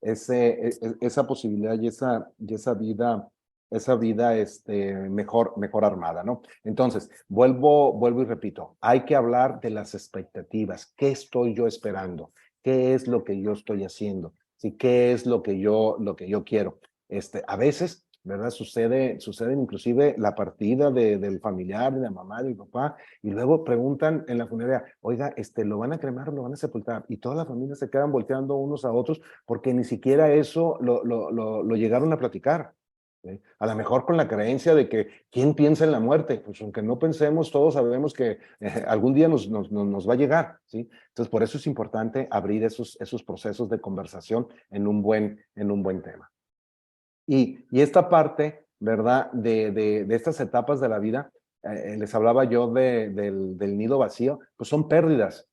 esa posibilidad y esa vida mejor armada, ¿no? Entonces, vuelvo y repito, hay que hablar de las expectativas. ¿Qué estoy yo esperando? ¿Qué es lo que yo estoy haciendo? ¿Sí? ¿Qué es lo que yo quiero? A veces, ¿verdad? Sucede inclusive la partida del familiar, de la mamá, del papá, y luego preguntan en la funeraria, oiga, ¿lo van a cremar o lo van a sepultar? Y toda la familia se quedan volteando unos a otros porque ni siquiera eso lo llegaron a platicar. ¿Sí? A lo mejor con la creencia de que ¿quién piensa en la muerte? Pues aunque no pensemos, todos sabemos que algún día nos va a llegar, ¿sí? Entonces, por eso es importante abrir esos procesos de conversación en un buen tema. Y esta parte, ¿verdad? De estas etapas de la vida, les hablaba yo del nido vacío, pues son pérdidas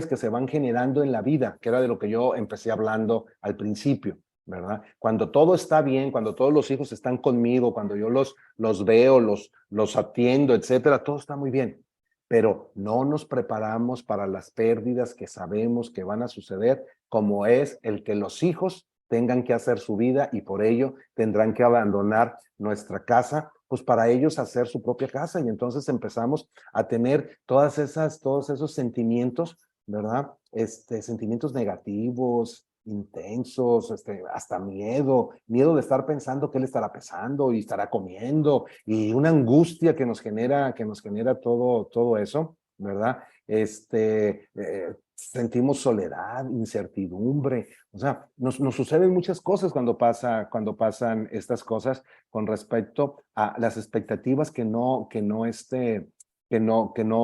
que se van generando en la vida, que era de lo que yo empecé hablando al principio, ¿verdad? Cuando todo está bien, cuando todos los hijos están conmigo, cuando yo los veo, los atiendo, etcétera, todo está muy bien, pero no nos preparamos para las pérdidas que sabemos que van a suceder, como es el que los hijos tengan que hacer su vida y por ello tendrán que abandonar nuestra casa, pues para ellos hacer su propia casa. Y entonces empezamos a tener todos esos sentimientos, ¿verdad? Sentimientos negativos, intensos, hasta miedo de estar pensando qué le estará pesando y estará comiendo, y una angustia que nos genera todo eso, ¿verdad? Sentimos soledad, incertidumbre, o sea, nos suceden muchas cosas cuando pasan estas cosas con respecto a las expectativas que no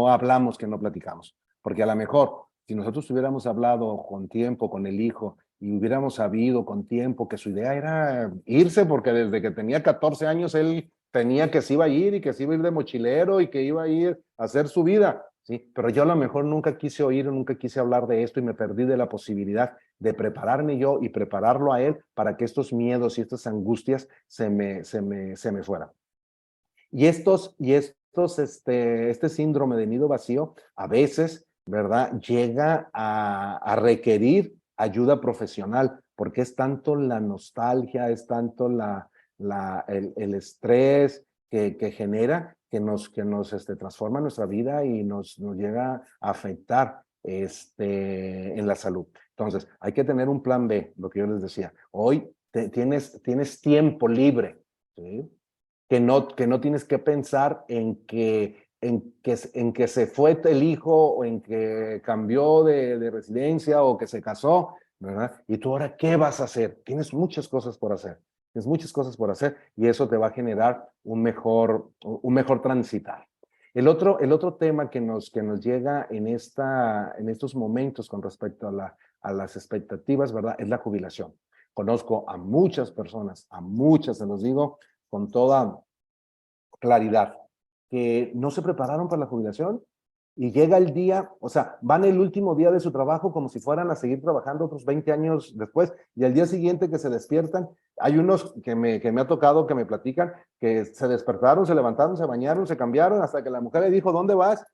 hablamos, que no platicamos. Porque a lo mejor, si nosotros hubiéramos hablado con tiempo con el hijo y hubiéramos sabido con tiempo que su idea era irse, porque desde que tenía 14 años él tenía que se iba a ir y que se iba a ir de mochilero y que iba a ir a hacer su vida, ¿sí? Pero yo a lo mejor nunca quise oír, nunca quise hablar de esto y me perdí de la posibilidad de prepararme yo y prepararlo a él para que estos miedos y estas angustias se me fueran. Este síndrome de nido vacío a veces, ¿verdad? Llega a requerir ayuda profesional, porque es tanto la nostalgia, es tanto el estrés que genera que nos transforma nuestra vida y nos llega a afectar en la salud. Entonces, hay que tener un plan B, lo que yo les decía. Hoy tienes tiempo libre, ¿sí? Que no tienes que pensar en que se fue el hijo o en que cambió de residencia o que se casó, ¿verdad? Y tú ahora, ¿qué vas a hacer? Tienes muchas cosas por hacer. Tienes muchas cosas por hacer y eso te va a generar un mejor transitar. El otro tema que nos llega en estos momentos con respecto a las expectativas, ¿verdad? Es la jubilación. Conozco a muchas personas, a muchas, se los digo, con toda claridad, que no se prepararon para la jubilación y llega el día, o sea, van el último día de su trabajo como si fueran a seguir trabajando otros 20 años después y al día siguiente que se despiertan, hay unos que me ha tocado que me platican que se despertaron, se levantaron, se bañaron, se cambiaron hasta que la mujer le dijo, ¿dónde vas?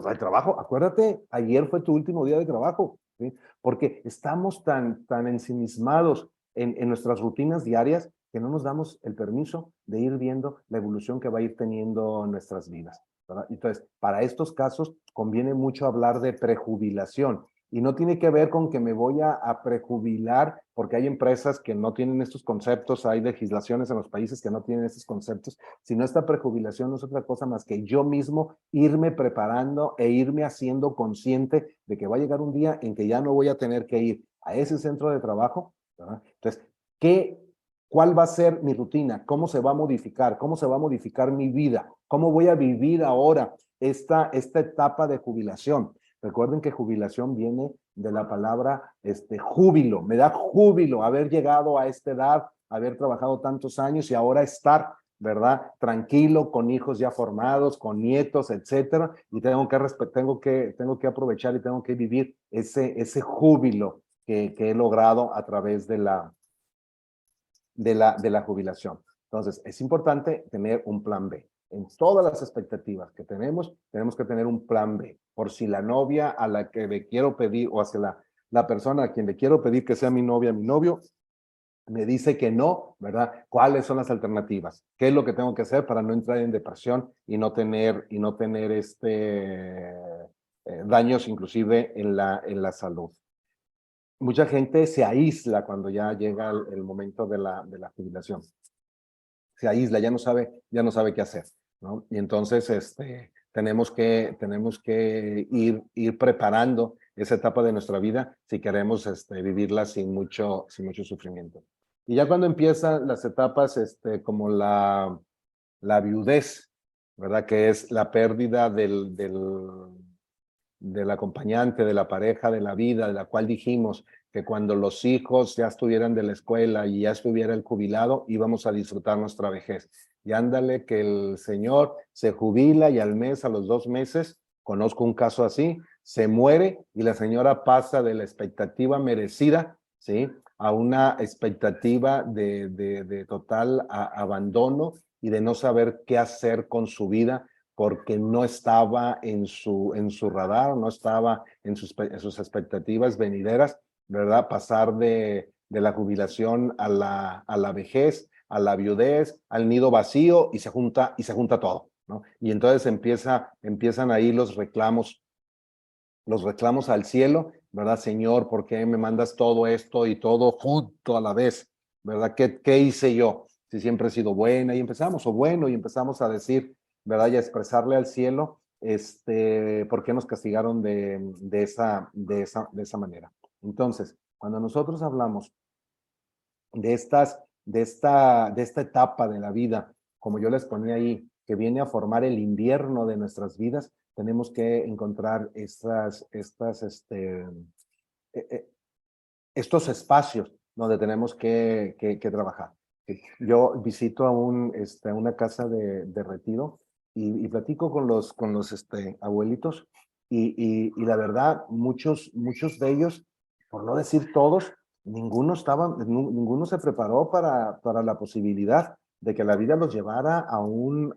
Al trabajo, acuérdate, ayer fue tu último día de trabajo, ¿sí? Porque estamos tan ensimismados en nuestras rutinas diarias que no nos damos el permiso de ir viendo la evolución que va a ir teniendo nuestras vidas, ¿verdad? Entonces, para estos casos conviene mucho hablar de prejubilación Y no tiene que ver con que me voy a prejubilar, porque hay empresas que no tienen estos conceptos, hay legislaciones en los países que no tienen estos conceptos, sino esta prejubilación no es otra cosa más que yo mismo irme preparando e irme haciendo consciente de que va a llegar un día en que ya no voy a tener que ir a ese centro de trabajo, ¿verdad? Entonces, ¿cuál va a ser mi rutina? ¿Cómo se va a modificar? ¿Cómo se va a modificar mi vida? ¿Cómo voy a vivir ahora esta etapa de jubilación? Recuerden que jubilación viene de la palabra júbilo. Me da júbilo haber llegado a esta edad, haber trabajado tantos años y ahora estar, ¿verdad? Tranquilo, con hijos ya formados, con nietos, etcétera. Y tengo que aprovechar y tengo que vivir ese júbilo que he logrado a través de la jubilación. Entonces, es importante tener un plan B. En todas las expectativas que tenemos que tener un plan B. Por si la novia a la que le quiero pedir, o hacia la persona a quien le quiero pedir que sea mi novia, mi novio, me dice que no, ¿verdad? ¿Cuáles son las alternativas? ¿Qué es lo que tengo que hacer para no entrar en depresión y no tener daños inclusive en la salud? Mucha gente se aísla cuando ya llega el momento de la jubilación. Se aísla, ya no sabe qué hacer, ¿no? Y entonces tenemos que ir preparando esa etapa de nuestra vida si queremos vivirla sin mucho sufrimiento. Y ya cuando empiezan las etapas como la viudez, ¿verdad? Que es la pérdida del acompañante, de la pareja, de la vida, de la cual dijimos que cuando los hijos ya estuvieran de la escuela y ya estuviera el jubilado, íbamos a disfrutar nuestra vejez. Y ándale que el señor se jubila y al mes, a los 2 meses, conozco un caso así, se muere y la señora pasa de la expectativa merecida, ¿sí? A una expectativa de total abandono y de no saber qué hacer con su vida, porque no estaba en su radar, no estaba en sus expectativas venideras, ¿verdad? Pasar de la jubilación a la vejez, a la viudez, al nido vacío y se junta todo, ¿no? Y entonces empiezan ahí los reclamos al cielo, ¿verdad? Señor, ¿por qué me mandas todo esto y todo junto a la vez? ¿Verdad? ¿Qué hice yo? Si siempre he sido buena y empezamos a decir, ¿verdad? Y a expresarle al cielo, ¿por qué nos castigaron de esa manera? Entonces, cuando nosotros hablamos de esta etapa de la vida, como yo les ponía ahí, que viene a formar el invierno de nuestras vidas, tenemos que encontrar estos espacios donde tenemos que trabajar. Yo visito a una casa de retiro y platico con los abuelitos y la verdad, muchos de ellos, por no decir todos, ninguno se preparó para la posibilidad de que la vida los llevara a una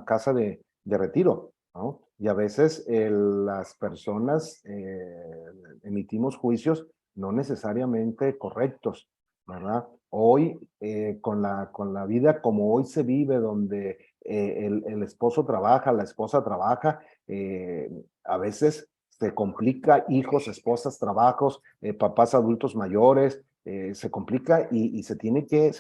casa de retiro, ¿no? Y a veces las personas emitimos juicios no necesariamente correctos, ¿verdad? Hoy, con la vida como hoy se vive, donde el esposo trabaja, la esposa trabaja, a veces se complica, hijos, esposas, trabajos, papás adultos mayores, se complica y se tiene que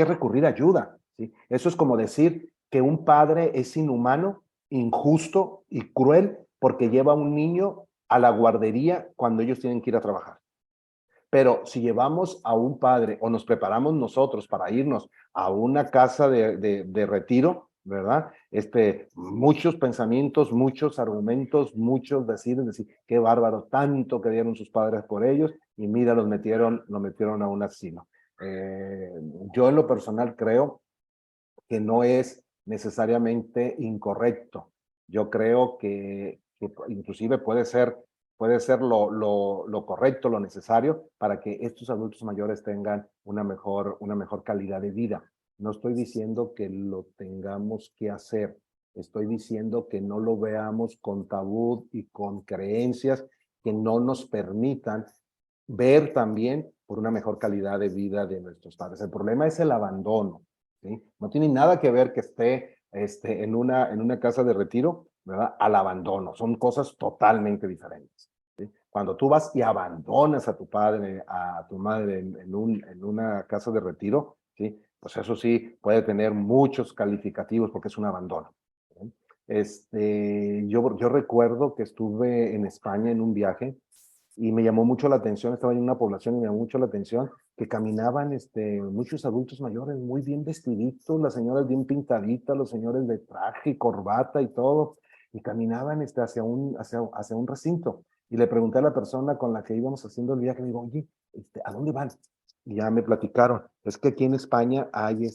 recurrir a ayuda, ¿sí? Eso es como decir que un padre es inhumano, injusto y cruel porque lleva a un niño a la guardería cuando ellos tienen que ir a trabajar. Pero si llevamos a un padre o nos preparamos nosotros para irnos a una casa de retiro, ¿verdad? Muchos pensamientos, muchos argumentos, muchos decir, qué bárbaro, tanto que dieron sus padres por ellos y mira, lo metieron a un asilo. Yo en lo personal creo que no es necesariamente incorrecto. Yo creo que inclusive puede ser lo correcto, lo necesario para que estos adultos mayores tengan una mejor calidad de vida. No estoy diciendo que lo tengamos que hacer, estoy diciendo que no lo veamos con tabú y con creencias que no nos permitan ver también por una mejor calidad de vida de nuestros padres. El problema es el abandono, ¿sí? No tiene nada que ver que esté en una casa de retiro, ¿verdad? Al abandono. Son cosas totalmente diferentes. ¿Sí? Cuando tú vas y abandonas a tu padre, a tu madre en una casa de retiro, ¿sí? Pues eso sí puede tener muchos calificativos porque es un abandono. ¿Sí? Yo recuerdo que estuve en España en un viaje y me llamó mucho la atención, estaba en una población y me llamó mucho la atención que caminaban muchos adultos mayores muy bien vestiditos, las señoras bien pintaditas, los señores de traje y corbata y todo, y caminaban hacia un recinto. Y le pregunté a la persona con la que íbamos haciendo el viaje, le digo, oye, ¿a dónde van? Y ya me platicaron, es que aquí en España hay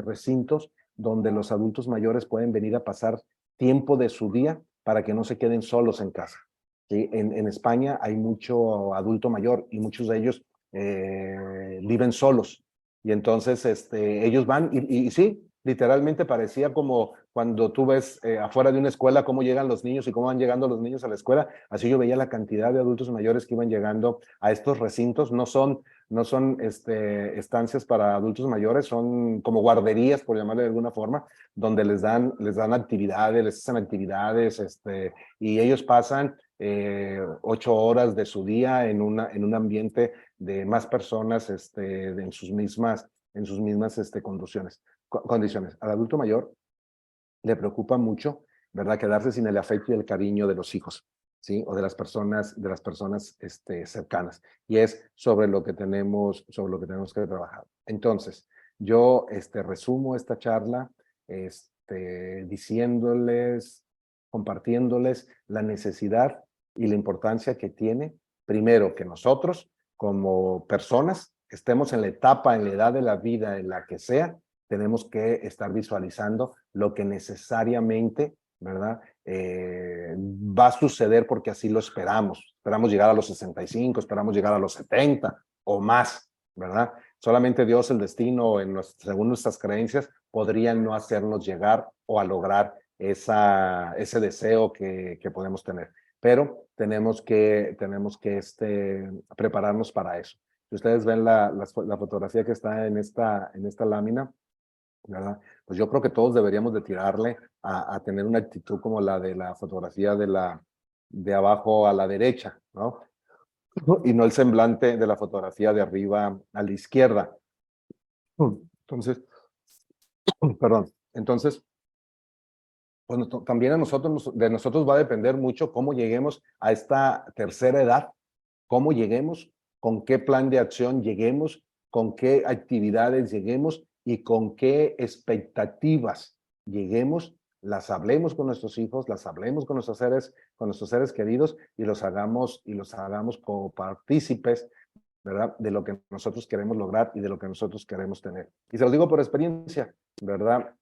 recintos donde los adultos mayores pueden venir a pasar tiempo de su día para que no se queden solos en casa. ¿Sí? En España hay mucho adulto mayor y muchos de ellos viven solos. Y entonces ellos van y sí, literalmente parecía como cuando tú ves afuera de una escuela cómo llegan los niños y cómo van llegando los niños a la escuela. Así yo veía la cantidad de adultos mayores que iban llegando a estos recintos. No son estancias para adultos mayores, son como guarderías, por llamarle de alguna forma, donde les dan actividades, les hacen actividades, y ellos pasan 8 horas de su día en un ambiente de más personas en sus mismas condiciones. Al adulto mayor le preocupa mucho, ¿verdad? Quedarse sin el afecto y el cariño de los hijos, ¿sí? O de las personas cercanas. Y es sobre lo que tenemos que trabajar. Entonces, yo resumo esta charla diciéndoles, compartiéndoles la necesidad y la importancia que tiene, primero, que nosotros, como personas, estemos en la etapa, en la edad de la vida, en la que sea, tenemos que estar visualizando lo que necesariamente, ¿verdad? Va a suceder porque así lo esperamos. Esperamos llegar a los 65, esperamos llegar a los 70 o más, ¿verdad? Solamente Dios, el destino, según nuestras creencias, podría no hacernos llegar o a lograr ese deseo que podemos tener. Pero tenemos que prepararnos para eso. Si ustedes ven la fotografía que está en esta lámina, ¿verdad? Pues yo creo que todos deberíamos de tirarle a tener una actitud como la de la fotografía de abajo a la derecha, ¿no? Y no el semblante de la fotografía de arriba a la izquierda. Entonces, perdón, entonces, pues también de nosotros va a depender mucho cómo lleguemos a esta tercera edad, cómo lleguemos, con qué plan de acción lleguemos, con qué actividades lleguemos y con qué expectativas lleguemos, las hablemos con nuestros hijos, las hablemos con nuestros seres queridos y los hagamos como partícipes, ¿verdad? De lo que nosotros queremos lograr y de lo que nosotros queremos tener. Y se los digo por experiencia, ¿verdad?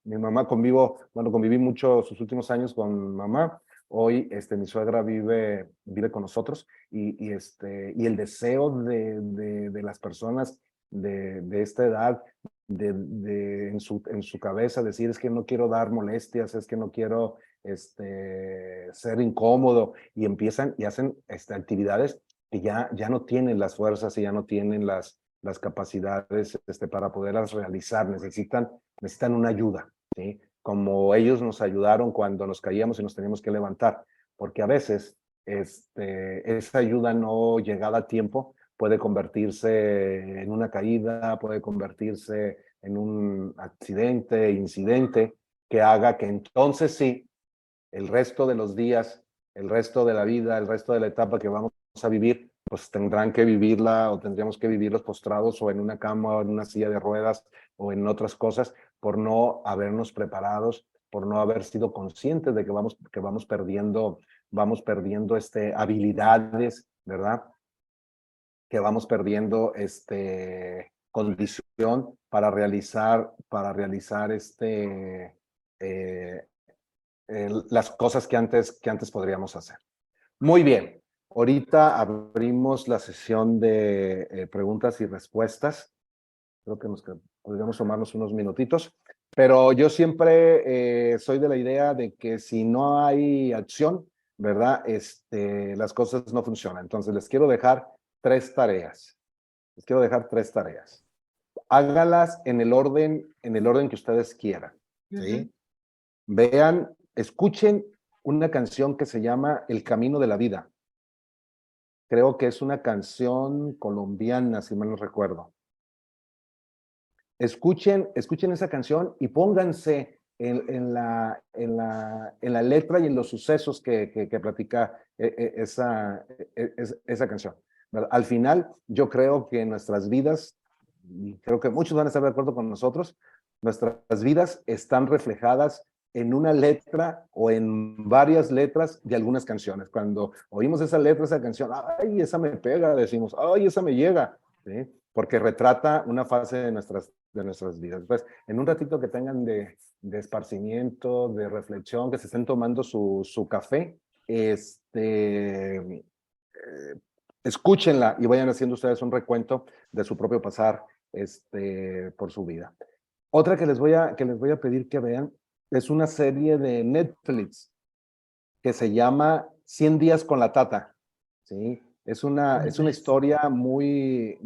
Mi mamá conviví mucho sus últimos años con mamá. Hoy mi suegra vive con nosotros y el deseo de las personas de esta edad en su cabeza decir es que no quiero dar molestias, es que no quiero ser incómodo y empiezan y hacen actividades que ya no tienen las fuerzas y ya no tienen las capacidades para poderlas realizar, necesitan una ayuda, ¿sí? Como ellos nos ayudaron cuando nos caíamos y nos teníamos que levantar, porque a veces esa ayuda no llegada a tiempo puede convertirse en una caída, puede convertirse en un accidente, incidente, que haga que entonces sí, el resto de los días, el resto de la vida, el resto de la etapa que vamos a vivir, pues tendrán que vivirla o tendríamos que vivirlos postrados o en una cama o en una silla de ruedas o en otras cosas por no habernos preparados, por no haber sido conscientes de que vamos perdiendo habilidades, ¿verdad? Que vamos perdiendo condición para realizar las cosas que antes podríamos hacer. Muy bien, ahorita abrimos la sesión de preguntas y respuestas. Creo que podríamos tomarnos unos minutitos, pero yo siempre soy de la idea de que si no hay acción, ¿verdad? Las cosas no funcionan. Entonces les quiero dejar tres tareas. hágalas en el orden que ustedes quieran, ¿sí? Vean, escuchen una canción que se llama El Camino de la Vida. Creo que es una canción colombiana, si mal no recuerdo. Escuchen esa canción y pónganse en la letra y en los sucesos que platica esa canción. ¿Verdad? Al final, yo creo que nuestras vidas, y creo que muchos van a estar de acuerdo con nosotros, nuestras vidas están reflejadas en una letra o en varias letras de algunas canciones. Cuando oímos esa letra, esa canción, ay, esa me pega, decimos, ay, esa me llega, ¿sí? Porque retrata una fase de nuestras vidas. Pues, en un ratito que tengan de esparcimiento, de reflexión, que se estén tomando su café, escúchenla y vayan haciendo ustedes un recuento de su propio pasar por su vida. Otra que les voy a pedir que vean es una serie de Netflix que se llama 100 días con la Tata, ¿sí? Es una historia muy,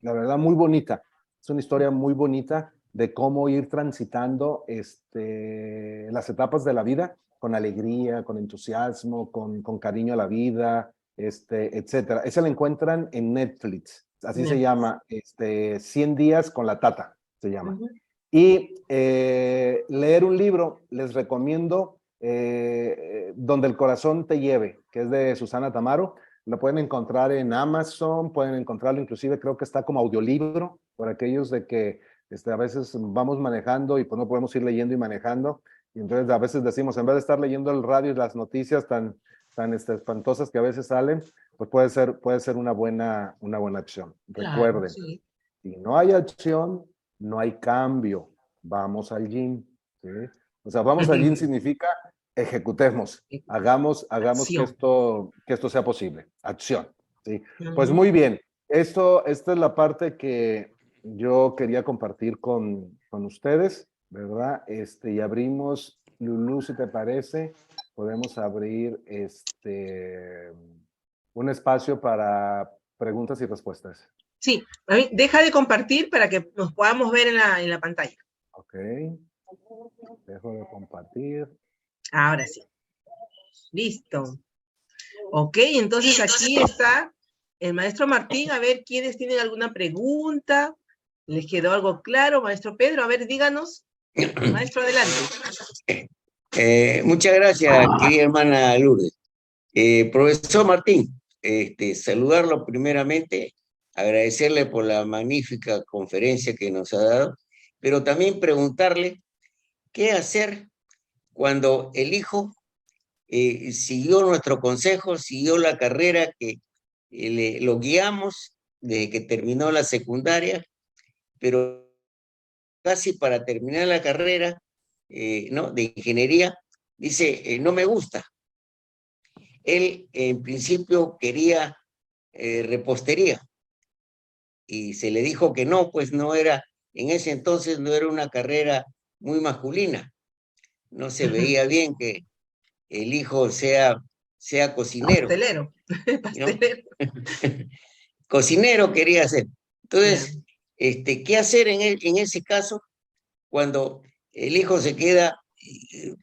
la verdad, muy bonita. Es una historia muy bonita de cómo ir transitando las etapas de la vida con alegría, con entusiasmo, con cariño a la vida, etcétera. Esa la encuentran en Netflix. Así se llama, 100 días con la Tata, se llama. Y leer un libro, les recomiendo Donde el corazón te lleve, que es de Susana Tamaro. Lo pueden encontrar en Amazon, pueden encontrarlo inclusive, creo que está como audiolibro, por aquellos de que a veces vamos manejando y pues no podemos ir leyendo y manejando. Y entonces a veces decimos, en vez de estar leyendo el radio y las noticias tan espantosas que a veces salen, pues puede ser una buena acción. Claro, Recuerden, sí. si no hay acción, no hay cambio. Vamos al gym, ¿sí? O sea, vamos al gym significa ejecutemos, hagamos que esto sea posible. Acción, ¿sí? Pues muy bien. Esta es la parte que yo quería compartir con ustedes, ¿verdad? Y abrimos, Lulú, si te parece, podemos abrir un espacio para preguntas y respuestas. Sí, deja de compartir para que nos podamos ver en la pantalla. Ok. Dejo de compartir. Ahora sí. Listo. Ok, entonces aquí está el maestro Martín. A ver, ¿quiénes tienen alguna pregunta? ¿Les quedó algo claro, maestro Pedro? A ver, díganos. Maestro, adelante. Muchas gracias, querida hermana Lourdes. Profesor Martín, saludarlo primeramente, agradecerle por la magnífica conferencia que nos ha dado, pero también preguntarle qué hacer cuando el hijo siguió nuestro consejo, siguió la carrera que lo guiamos desde que terminó la secundaria, pero casi para terminar la carrera ¿no? de ingeniería, dice, no me gusta. Él en principio quería repostería y se le dijo que no, pues no era, en ese entonces no era una carrera muy masculina. No se veía bien que el hijo sea cocinero. Pastelero. Pastelero. ¿No? Cocinero quería ser. Entonces, ¿qué hacer en ese caso cuando el hijo se queda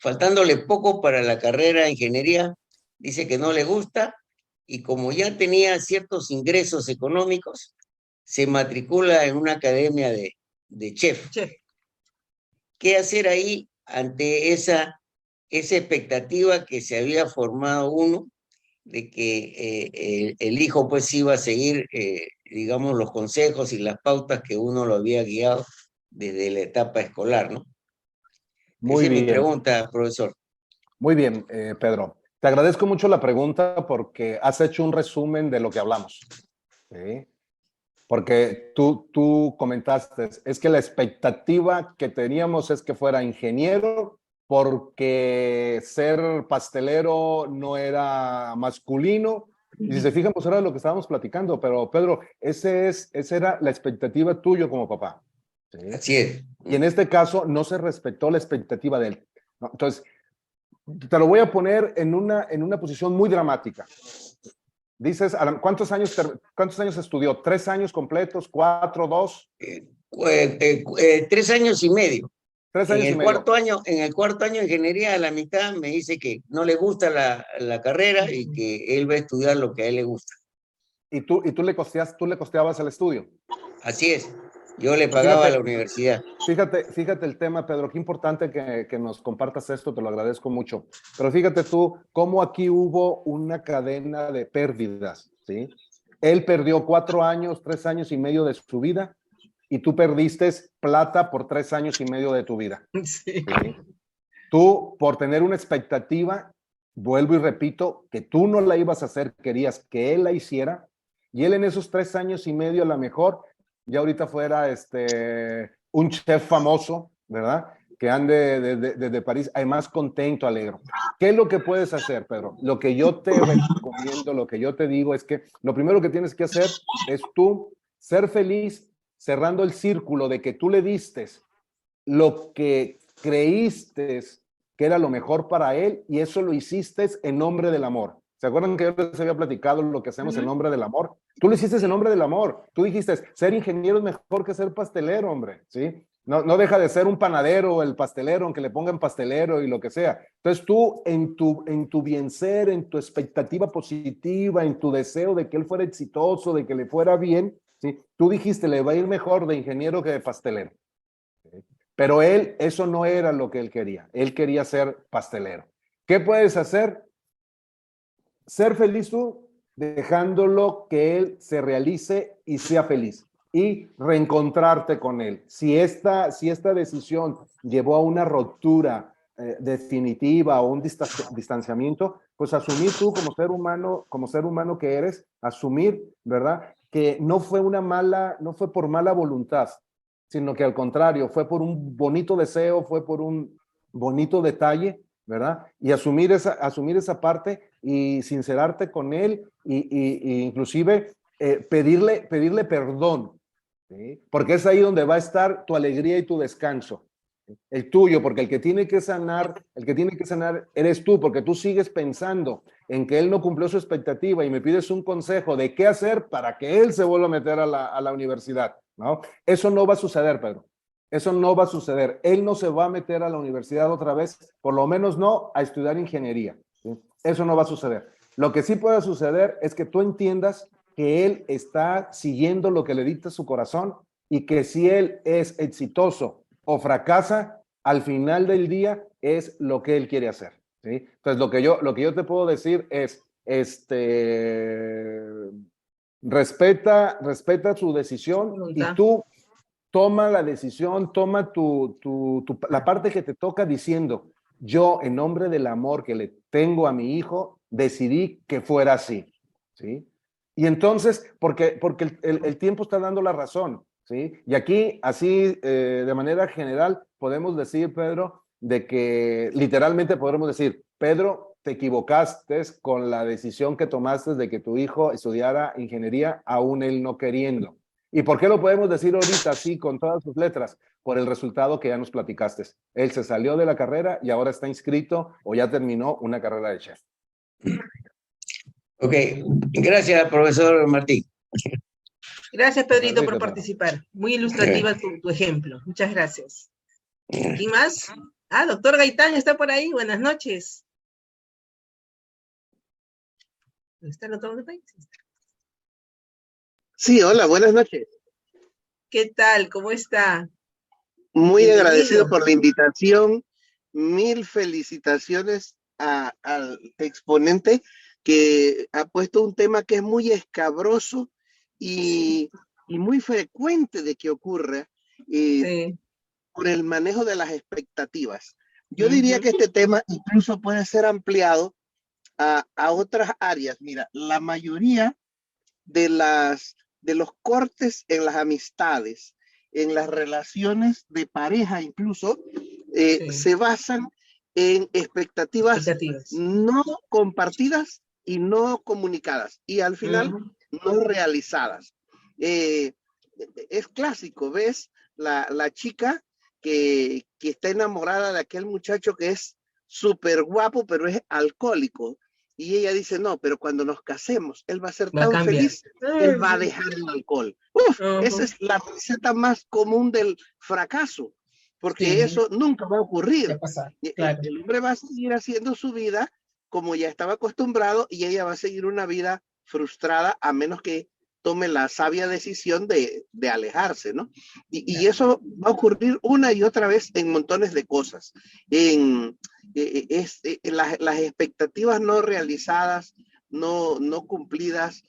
faltándole poco para la carrera de ingeniería? Dice que no le gusta y como ya tenía ciertos ingresos económicos, se matricula en una academia de chef. ¿Qué hacer ahí ante esa expectativa que se había formado uno de que el hijo pues iba a seguir, digamos, los consejos y las pautas que uno lo había guiado desde la etapa escolar, ¿no? Muy Esa bien. es mi pregunta, profesor. Muy bien, Pedro. Te agradezco mucho la pregunta porque has hecho un resumen de lo que hablamos. ¿Sí? Porque tú comentaste, es que la expectativa que teníamos es que fuera ingeniero porque ser pastelero no era masculino. Y si se fijan, pues era lo que estábamos platicando, pero Pedro, esa era la expectativa tuya como papá. ¿Sí? Así es. Y en este caso no se respetó la expectativa de él, ¿no? Entonces, te lo voy a poner en una posición muy dramática. Dices, ¿cuántos años estudió? ¿3 años completos? ¿4, 2? 3 años y medio. 3 En años y el medio. en el cuarto año de ingeniería, a la mitad me dice que no le gusta la carrera y que él va a estudiar lo que a él le gusta. ¿Y tú le costeabas el estudio? Así es, yo le Pues pagaba a la universidad. Fíjate el tema, Pedro, qué importante que nos compartas esto, te lo agradezco mucho. Pero fíjate tú, cómo aquí hubo una cadena de pérdidas, ¿sí? Él perdió 4 años, 3 años y medio de su vida, y tú perdiste plata por 3 años y medio de tu vida. Sí. ¿Sí? Tú, por tener una expectativa, vuelvo y repito, que tú no la ibas a hacer, querías que él la hiciera, y él en esos 3 años y medio a lo mejor ya ahorita fuera un chef famoso, ¿verdad? Que ande desde París, además contento, alegre. ¿Qué es lo que puedes hacer, Pedro? Lo que yo te recomiendo, lo que yo te digo es que lo primero que tienes que hacer es tú ser feliz cerrando el círculo de que tú le diste lo que creíste que era lo mejor para él y eso lo hiciste en nombre del amor. ¿Se acuerdan que yo les había platicado lo que hacemos en nombre del amor? Tú lo hiciste en nombre del amor. Tú dijiste, ser ingeniero es mejor que ser pastelero, hombre, ¿sí? No deja de ser un panadero, el pastelero, aunque le pongan pastelero y lo que sea. Entonces tú, en tu bien ser, en tu expectativa positiva, en tu deseo de que él fuera exitoso, de que le fuera bien, ¿sí? Tú dijiste, le va a ir mejor de ingeniero que de pastelero. Pero él, eso no era lo que él quería. Él quería ser pastelero. ¿Qué puedes hacer? Ser feliz tú, dejándolo que él se realice y sea feliz. Y reencontrarte con él. Si esta decisión llevó a una ruptura definitiva o un distanciamiento, pues asumir tú como ser humano que eres, asumir, ¿verdad? Que no fue por mala voluntad, sino que al contrario, fue por un bonito deseo, fue por un bonito detalle, ¿verdad? Y asumir esa parte y sincerarte con él y inclusive pedirle perdón, ¿sí? Porque es ahí donde va a estar tu alegría y tu descanso. El tuyo, porque el que tiene que sanar eres tú, porque tú sigues pensando en que él no cumplió su expectativa y me pides un consejo de qué hacer para que él se vuelva a meter a la universidad, ¿no? Eso no va a suceder, Pedro. Eso no va a suceder. Él no se va a meter a la universidad otra vez, por lo menos no a estudiar ingeniería, ¿sí? Eso no va a suceder. Lo que sí puede suceder es que tú entiendas que él está siguiendo lo que le dicta su corazón y que si él es exitoso o fracasa, al final del día es lo que él quiere hacer, ¿sí? Entonces, lo que yo te puedo decir es, respeta su decisión y tú toma la decisión, toma la parte que te toca diciendo, yo en nombre del amor que le tengo a mi hijo, decidí que fuera así, ¿sí? Y entonces, porque el tiempo está dando la razón, ¿sí? Y aquí, así, de manera general, podemos decir, Pedro, de que literalmente podremos decir, Pedro, te equivocaste con la decisión que tomaste de que tu hijo estudiara ingeniería, aún él no queriendo. ¿Y por qué lo podemos decir ahorita así, con todas sus letras? Por el resultado que ya nos platicaste. Él se salió de la carrera y ahora está inscrito o ya terminó una carrera de chef. Ok, gracias, profesor Martín. Gracias, Pedrito, por participar. Muy ilustrativa tu ejemplo. Muchas gracias. ¿Y más? Doctor Gaitán está por ahí. Buenas noches. ¿Está el doctor Gaitán? Sí, hola, buenas noches. ¿Qué tal? ¿Cómo está? Muy bienvenido. Agradecido por la invitación. Mil felicitaciones al exponente que ha puesto un tema que es muy escabroso y muy frecuente de que ocurra sí, por el manejo de las expectativas. Yo diría que este tema incluso puede ser ampliado a otras áreas. Mira, la mayoría de los cortes en las amistades, en las relaciones de pareja incluso, sí, se basan en expectativas no compartidas y no comunicadas y al final no realizadas. Es clásico, ¿ves? La chica que está enamorada de aquel muchacho que es súper guapo, pero es alcohólico. Y ella dice, no, pero cuando nos casemos, él va a ser Va a tan cambiar. feliz, él va a dejar el alcohol. Uf, esa es la receta más común del fracaso, porque Sí, eso nunca va a va ocurrir. a pasar, El, claro. el hombre va a seguir haciendo su vida como ya estaba acostumbrado y ella va a seguir una vida frustrada a menos que tome la sabia decisión de alejarse, ¿no? Y eso va a ocurrir una y otra vez en montones de cosas. Las expectativas no realizadas, no cumplidas,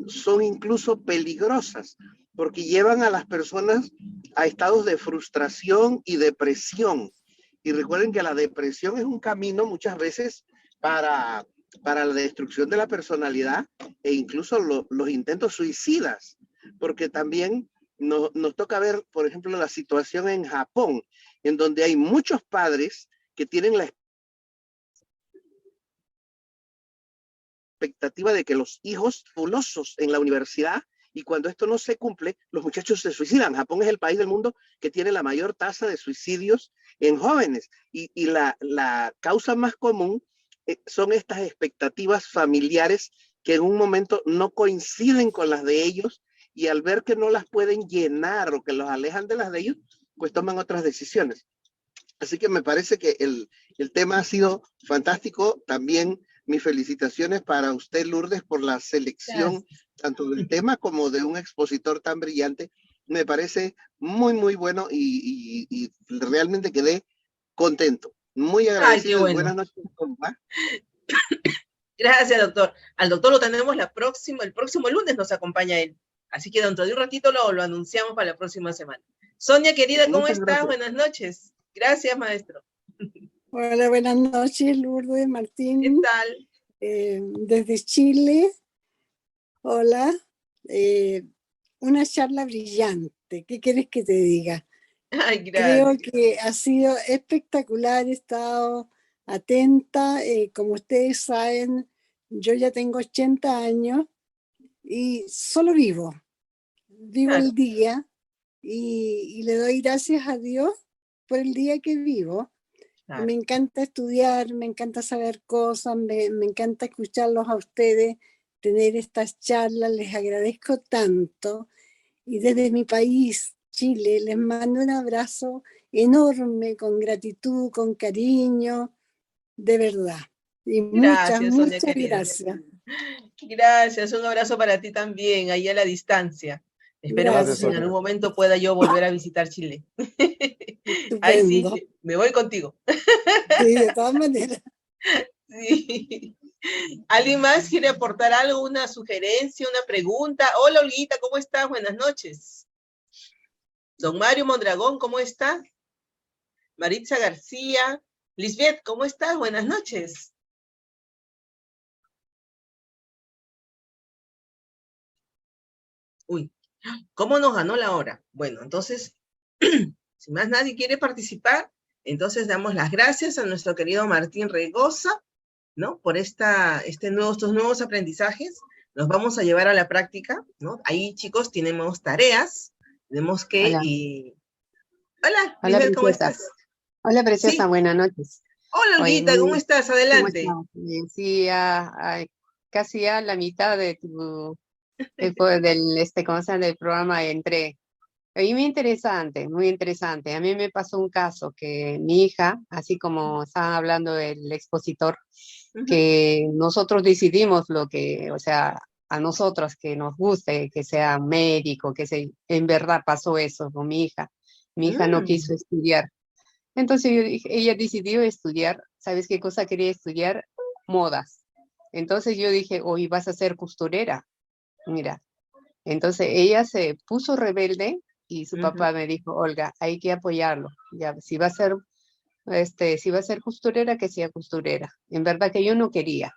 son incluso peligrosas porque llevan a las personas a estados de frustración y depresión. Y recuerden que la depresión es un camino muchas veces para la destrucción de la personalidad e incluso los intentos suicidas, porque también nos toca ver, por ejemplo, la situación en Japón, en donde hay muchos padres que tienen la expectativa de que los hijos fabulosos en la universidad, y cuando esto no se cumple, los muchachos se suicidan. Japón es el país del mundo que tiene la mayor tasa de suicidios en jóvenes, y la causa más común son estas expectativas familiares que en un momento no coinciden con las de ellos, y al ver que no las pueden llenar o que los alejan de las de ellos, pues toman otras decisiones. Así que me parece que el tema ha sido fantástico. También mis felicitaciones para usted, Lourdes, por la selección tanto del tema como de un expositor tan brillante. Me parece muy, muy bueno y realmente quedé contento. Muy Ay, qué agradecido y bueno. buenas noches. Gracias, doctor. Al doctor lo tenemos el próximo lunes nos acompaña él. Así que dentro de un ratito lo anunciamos para la próxima semana. Sonia, querida, ¿cómo Muchas estás? gracias. Buenas noches. Gracias, maestro. Hola, buenas noches, Lourdes, Martín. ¿Qué tal? Desde Chile. Hola. Una charla brillante. ¿Qué quieres que te diga? Ay, gracias. Creo que ha sido espectacular. He estado atenta. Como ustedes saben, yo ya tengo 80 años y solo vivo. Vivo Claro. el día y le doy gracias a Dios por el día que vivo. Claro. Me encanta estudiar, me encanta saber cosas, me encanta escucharlos a ustedes, tener estas charlas, les agradezco tanto. Y desde mi país, Chile, les mando un abrazo enorme, con gratitud, con cariño, de verdad. Y Gracias, Sonia, muchas querida. gracias. Gracias, un abrazo para ti también, ahí a la distancia. Esperemos Gracias, que en Sonia. algún momento pueda yo volver a visitar Chile. Estupendo. Ay, sí, me voy contigo. Sí, de todas maneras. Sí. ¿Alguien más quiere aportar algo, una sugerencia, una pregunta? Hola, Olguita, ¿cómo estás? Buenas noches. Don Mario Mondragón, ¿cómo está? Maritza García. Lisbeth, ¿cómo estás? Buenas noches. Uy, ¿cómo nos ganó la hora? Bueno, entonces, si más nadie quiere participar, entonces damos las gracias a nuestro querido Martín Regosa, ¿no? Por estos nuevos aprendizajes. Nos vamos a llevar a la práctica, ¿no? Ahí, chicos, tenemos tareas. Tenemos que... Hola, Hola, Lisbeth, ¿cómo princesa. estás? Hola, preciosa, Sí. buenas noches. Hola, Oye, Olguita, ¿cómo estás? ¿cómo Adelante. estás? Bien, sí, casi a la mitad de ¿cómo se llama? Del programa entré. Y muy interesante, muy interesante. A mí me pasó un caso que mi hija, así como estaban hablando del expositor, que nosotros decidimos o sea, a nosotros que nos guste, que sea médico, en verdad pasó eso con mi hija. Mi hija no quiso estudiar. Entonces ella decidió estudiar, ¿sabes qué cosa quería estudiar? Modas. Entonces yo dije, hoy vas a ser costurera. Mira, entonces ella se puso rebelde y su papá me dijo, Olga, hay que apoyarlo. Ya, si va a ser costurera, que sea costurera. En verdad que yo no quería.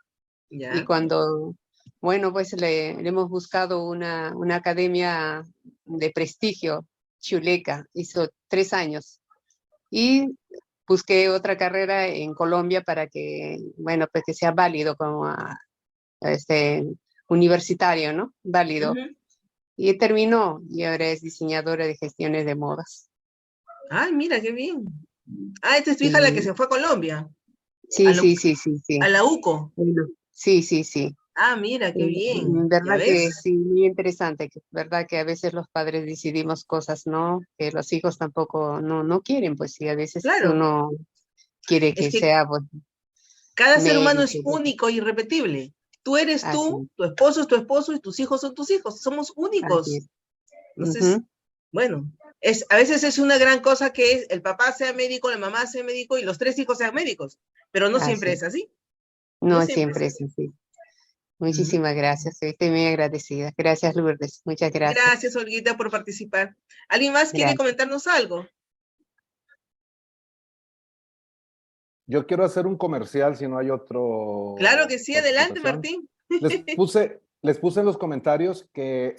Ya. Y cuando, bueno, pues le hemos buscado una academia de prestigio, Chuleca, hizo 3 años. Y busqué otra carrera en Colombia para que, bueno, pues que sea válido como universitario, ¿no? Válido. Y terminó, y ahora es diseñadora de gestiones de modas. Ay, mira, qué bien. Ah, esta es tu hija la que se fue a Colombia. Sí, A, lo- sí, sí, sí, sí. a la UCO. Bueno, sí, sí, sí. Ah, mira, qué bien. ¿Ya Verdad que ves? sí, muy interesante. Verdad que a veces los padres decidimos cosas, ¿no? Que los hijos tampoco no quieren, pues sí, a veces Claro. uno quiere Es que que sea pues, cada ser humano es médico. único e irrepetible. Tú eres tú, Así, tu esposo es tu esposo y tus hijos son tus hijos. Somos así únicos. es. Entonces, Ujú, bueno, a veces es una gran cosa que el papá sea médico, la mamá sea médico y los 3 hijos sean médicos, pero no siempre así es es. así. No No siempre es siempre es así. así. Ujú. Muchísimas gracias. Estoy muy agradecida. Gracias, Lourdes. Muchas gracias. Gracias, Olguita, por participar. ¿Alguien más quiere Gracias. comentarnos algo? Yo quiero hacer un comercial si no hay Claro otro que sí, adelante, participación. Martín. Les puse en los comentarios que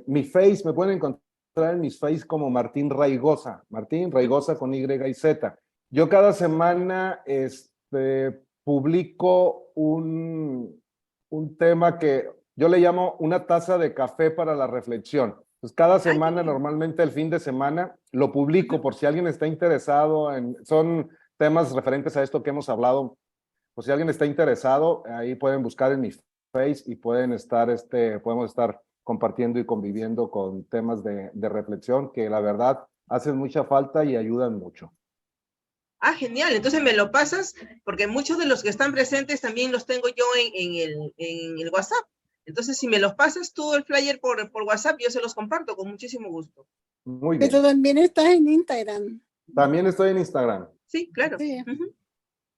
mi Face, me pueden encontrar en mis Face como Martín Raigosa con Y y Z. Yo cada semana publico un tema que yo le llamo una taza de café para la reflexión. Pues cada Ay, qué semana, bien. normalmente el fin de semana, lo publico por si alguien está interesado son temas referentes a esto que hemos hablado. Pues si alguien está interesado, ahí pueden buscar en mi Face y pueden podemos estar compartiendo y conviviendo con temas de reflexión que la verdad hacen mucha falta y ayudan mucho. Ah, genial. Entonces me lo pasas, porque muchos de los que están presentes también los tengo yo en el WhatsApp. Entonces, si me los pasas tú el flyer por WhatsApp, yo se los comparto con muchísimo gusto. Muy Pero bien. también estás en Instagram. También estoy en Instagram. Sí, claro. Sí. Ujú.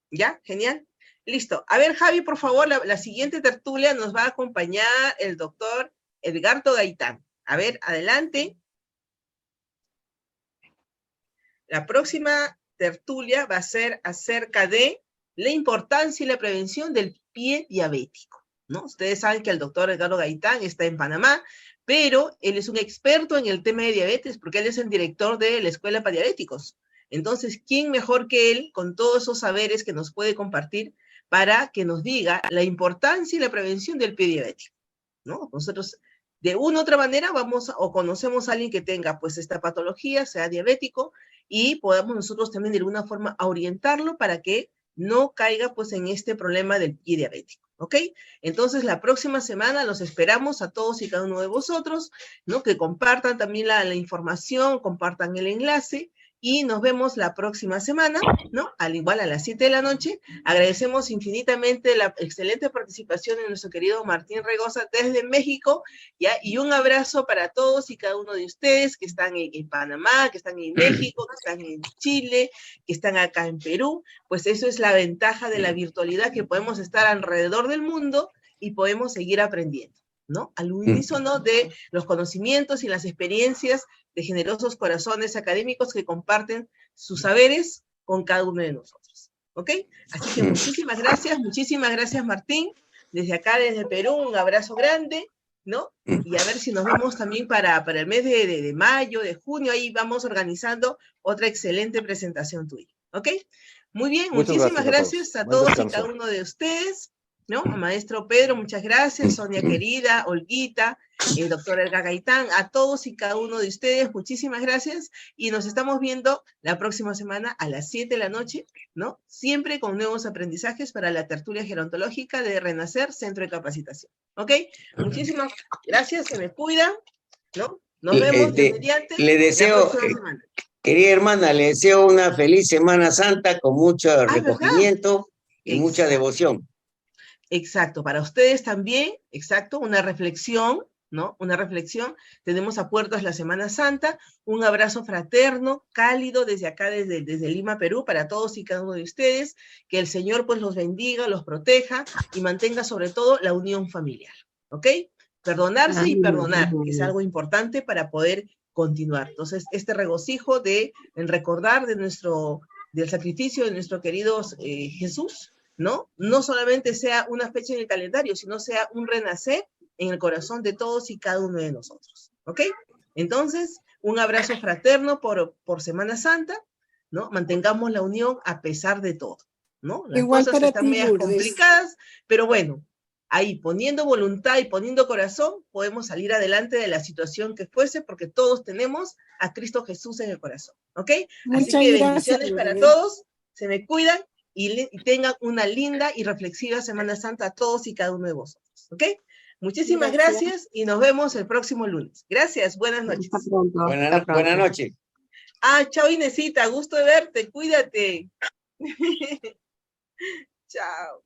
Ya, genial. Listo. A ver, Javi, por favor, la siguiente tertulia nos va a acompañar el doctor Edgardo Gaitán. A ver, adelante. La próxima tertulia va a ser acerca de la importancia y la prevención del pie diabético, ¿no? Ustedes saben que el doctor Edgardo Gaitán está en Panamá, pero él es un experto en el tema de diabetes porque él es el director de la Escuela para Diabéticos. Entonces, ¿quién mejor que él con todos esos saberes que nos puede compartir para que nos diga la importancia y la prevención del pie diabético, ¿no? Nosotros de una u otra manera vamos o conocemos a alguien que tenga pues esta patología, sea diabético, y podamos nosotros también de alguna forma orientarlo para que no caiga pues en este problema del pie diabético, ¿ok? Entonces la próxima semana los esperamos a todos y cada uno de vosotros, ¿no? Que compartan también la información, compartan el enlace y nos vemos la próxima semana, ¿no? Al igual a las 7 de la noche. Agradecemos infinitamente la excelente participación de nuestro querido Martín Regosa desde México, ¿ya? Y un abrazo para todos y cada uno de ustedes que están en Panamá, que están en México, que están en Chile, que están acá en Perú. Pues eso es la ventaja de la virtualidad, que podemos estar alrededor del mundo y podemos seguir aprendiendo, ¿no? Al unísono de los conocimientos y las experiencias de generosos corazones académicos que comparten sus saberes con cada uno de nosotros, ¿ok? Así que muchísimas gracias Martín, desde acá, desde Perú, un abrazo grande, ¿no? Y a ver si nos vemos también para el mes de mayo, de junio, ahí vamos organizando otra excelente presentación tuya, ¿ok? Muy bien, Muchas muchísimas gracias gracias a Buen todos y descanso. cada uno de ustedes, ¿no? A maestro Pedro, muchas gracias, Sonia querida, Olguita, el doctor Edgar Gaitán, a todos y cada uno de ustedes, muchísimas gracias y nos estamos viendo la próxima semana a las 7 de la noche, ¿no? Siempre con nuevos aprendizajes para la tertulia gerontológica de Renacer Centro de Capacitación, ¿ok? Muchísimas gracias, se me cuidan, ¿no? Nos vemos Dios mediante Le la deseo, próxima semana. querida hermana, le deseo una feliz Semana Santa con mucho ¿verdad? recogimiento y mucha devoción. Exacto, para ustedes también, exacto, una reflexión, ¿no? Una reflexión. Tenemos a puertas la Semana Santa, un abrazo fraterno, cálido desde acá, desde Lima, Perú, para todos y cada uno de ustedes. Que el Señor pues los bendiga, los proteja y mantenga sobre todo la unión familiar, ¿ok? Perdonarse y perdonar, que es algo importante para poder continuar. Entonces, este regocijo en recordar del sacrificio de nuestro querido Jesús, ¿no? No solamente sea una fecha en el calendario, sino sea un renacer en el corazón de todos y cada uno de nosotros, ¿ok? Entonces, un abrazo fraterno por Semana Santa, ¿no? Mantengamos la unión a pesar de todo, ¿no? Las Igual cosas para están ti, medias Lourdes. complicadas, pero bueno, ahí poniendo voluntad y poniendo corazón, podemos salir adelante de la situación que fuese, porque todos tenemos a Cristo Jesús en el corazón, ¿ok? Muchas Así que gracias, bendiciones para Lourdes. todos, se me cuidan y tengan una linda y reflexiva Semana Santa a todos y cada uno de vosotros, ¿ok? Muchísimas gracias y nos vemos el próximo lunes. Gracias, buenas noches. Hasta pronto. Buenas noches. Chao Inesita, gusto de verte, cuídate. Chao.